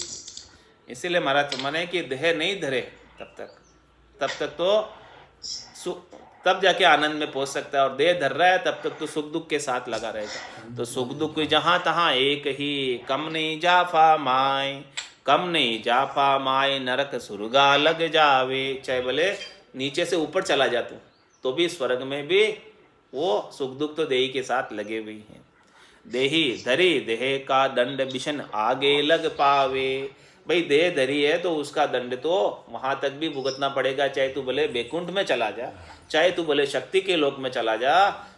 इसीलिए महाराज माने कि देह नहीं धरे तब तक तो तब जाके आनंद में पहुंच सकता है, और देह धर रहा है तब तक तो सुख दुख के साथ लगा रहेगा। तो सुख दुख जहां तहां एक ही, कम नहीं जाफा माय। कम नहीं जाफा माय, नरक सुरगा लग जावे। चाहे भले नीचे से ऊपर चला जा तो भी स्वर्ग में भी वो सुख दुख तो देही के साथ लगे हुए हैं। देही धरी देह का दंड बिशन आगे लग पावे। भाई देह धरी है तो उसका दंड तो वहां तक भी भुगतना पड़ेगा। चाहे तू भले बैकुंठ में चला जा, चाहे तू भले शक्ति के लोक में चला जा,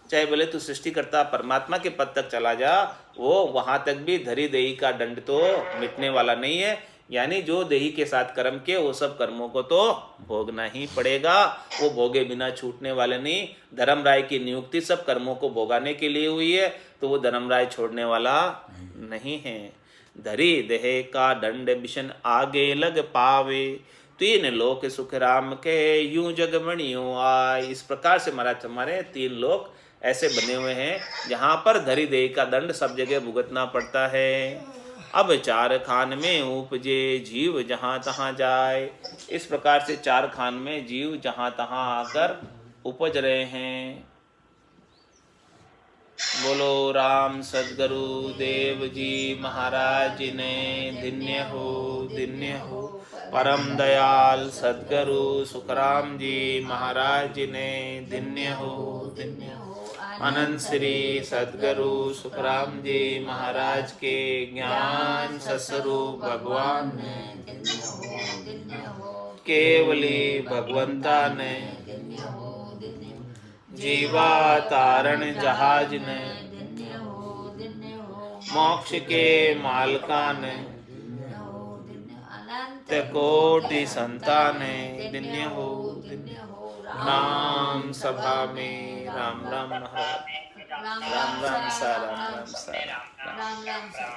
चाहे भले तू सृष्टिकर्ता परमात्मा के पद तक चला जा, वो वहां तक भी धरी देही का दंड तो मिटने वाला नहीं है। यानी जो देही के साथ कर्म के, वो सब कर्मों को तो भोगना ही पड़ेगा, वो भोगे बिना छूटने वाले नहीं। धर्मराय की नियुक्ति सब कर्मों को भोगाने के लिए हुई है, तो वो धर्मराय छोड़ने वाला नहीं है। धरी देह का दंड बिशन आगे लग पावे, 3 लोक सुख राम के, यूं जग मणियों आए। इस प्रकार से महाराज हमारे 3 लोक ऐसे बने हुए हैं जहाँ पर धरी देह का दंड सब जगह भुगतना पड़ता है। अब 4 खान में उपजे जीव जहाँ तहाँ जाए। इस प्रकार से 4 खान में जीव जहाँ तहाँ आकर उपज रहे हैं। बोलो राम सद्गुरु देव जी महाराज ने धन्य हो। परम दयाल सद्गुरु सुखराम जी महाराज ने धन्य हो। अनंत श्री सद्गुरु सुखराम जी महाराज के ज्ञान सस्वरूप भगवान ने, केवली भगवंता ने, जीवा तारण जहाज ने, मोक्ष के मालका ने, कोटि संतान धन्य हो। नाम सभा में राम राम महाराज, राम राम सा, राम राम सा, राम राम सा।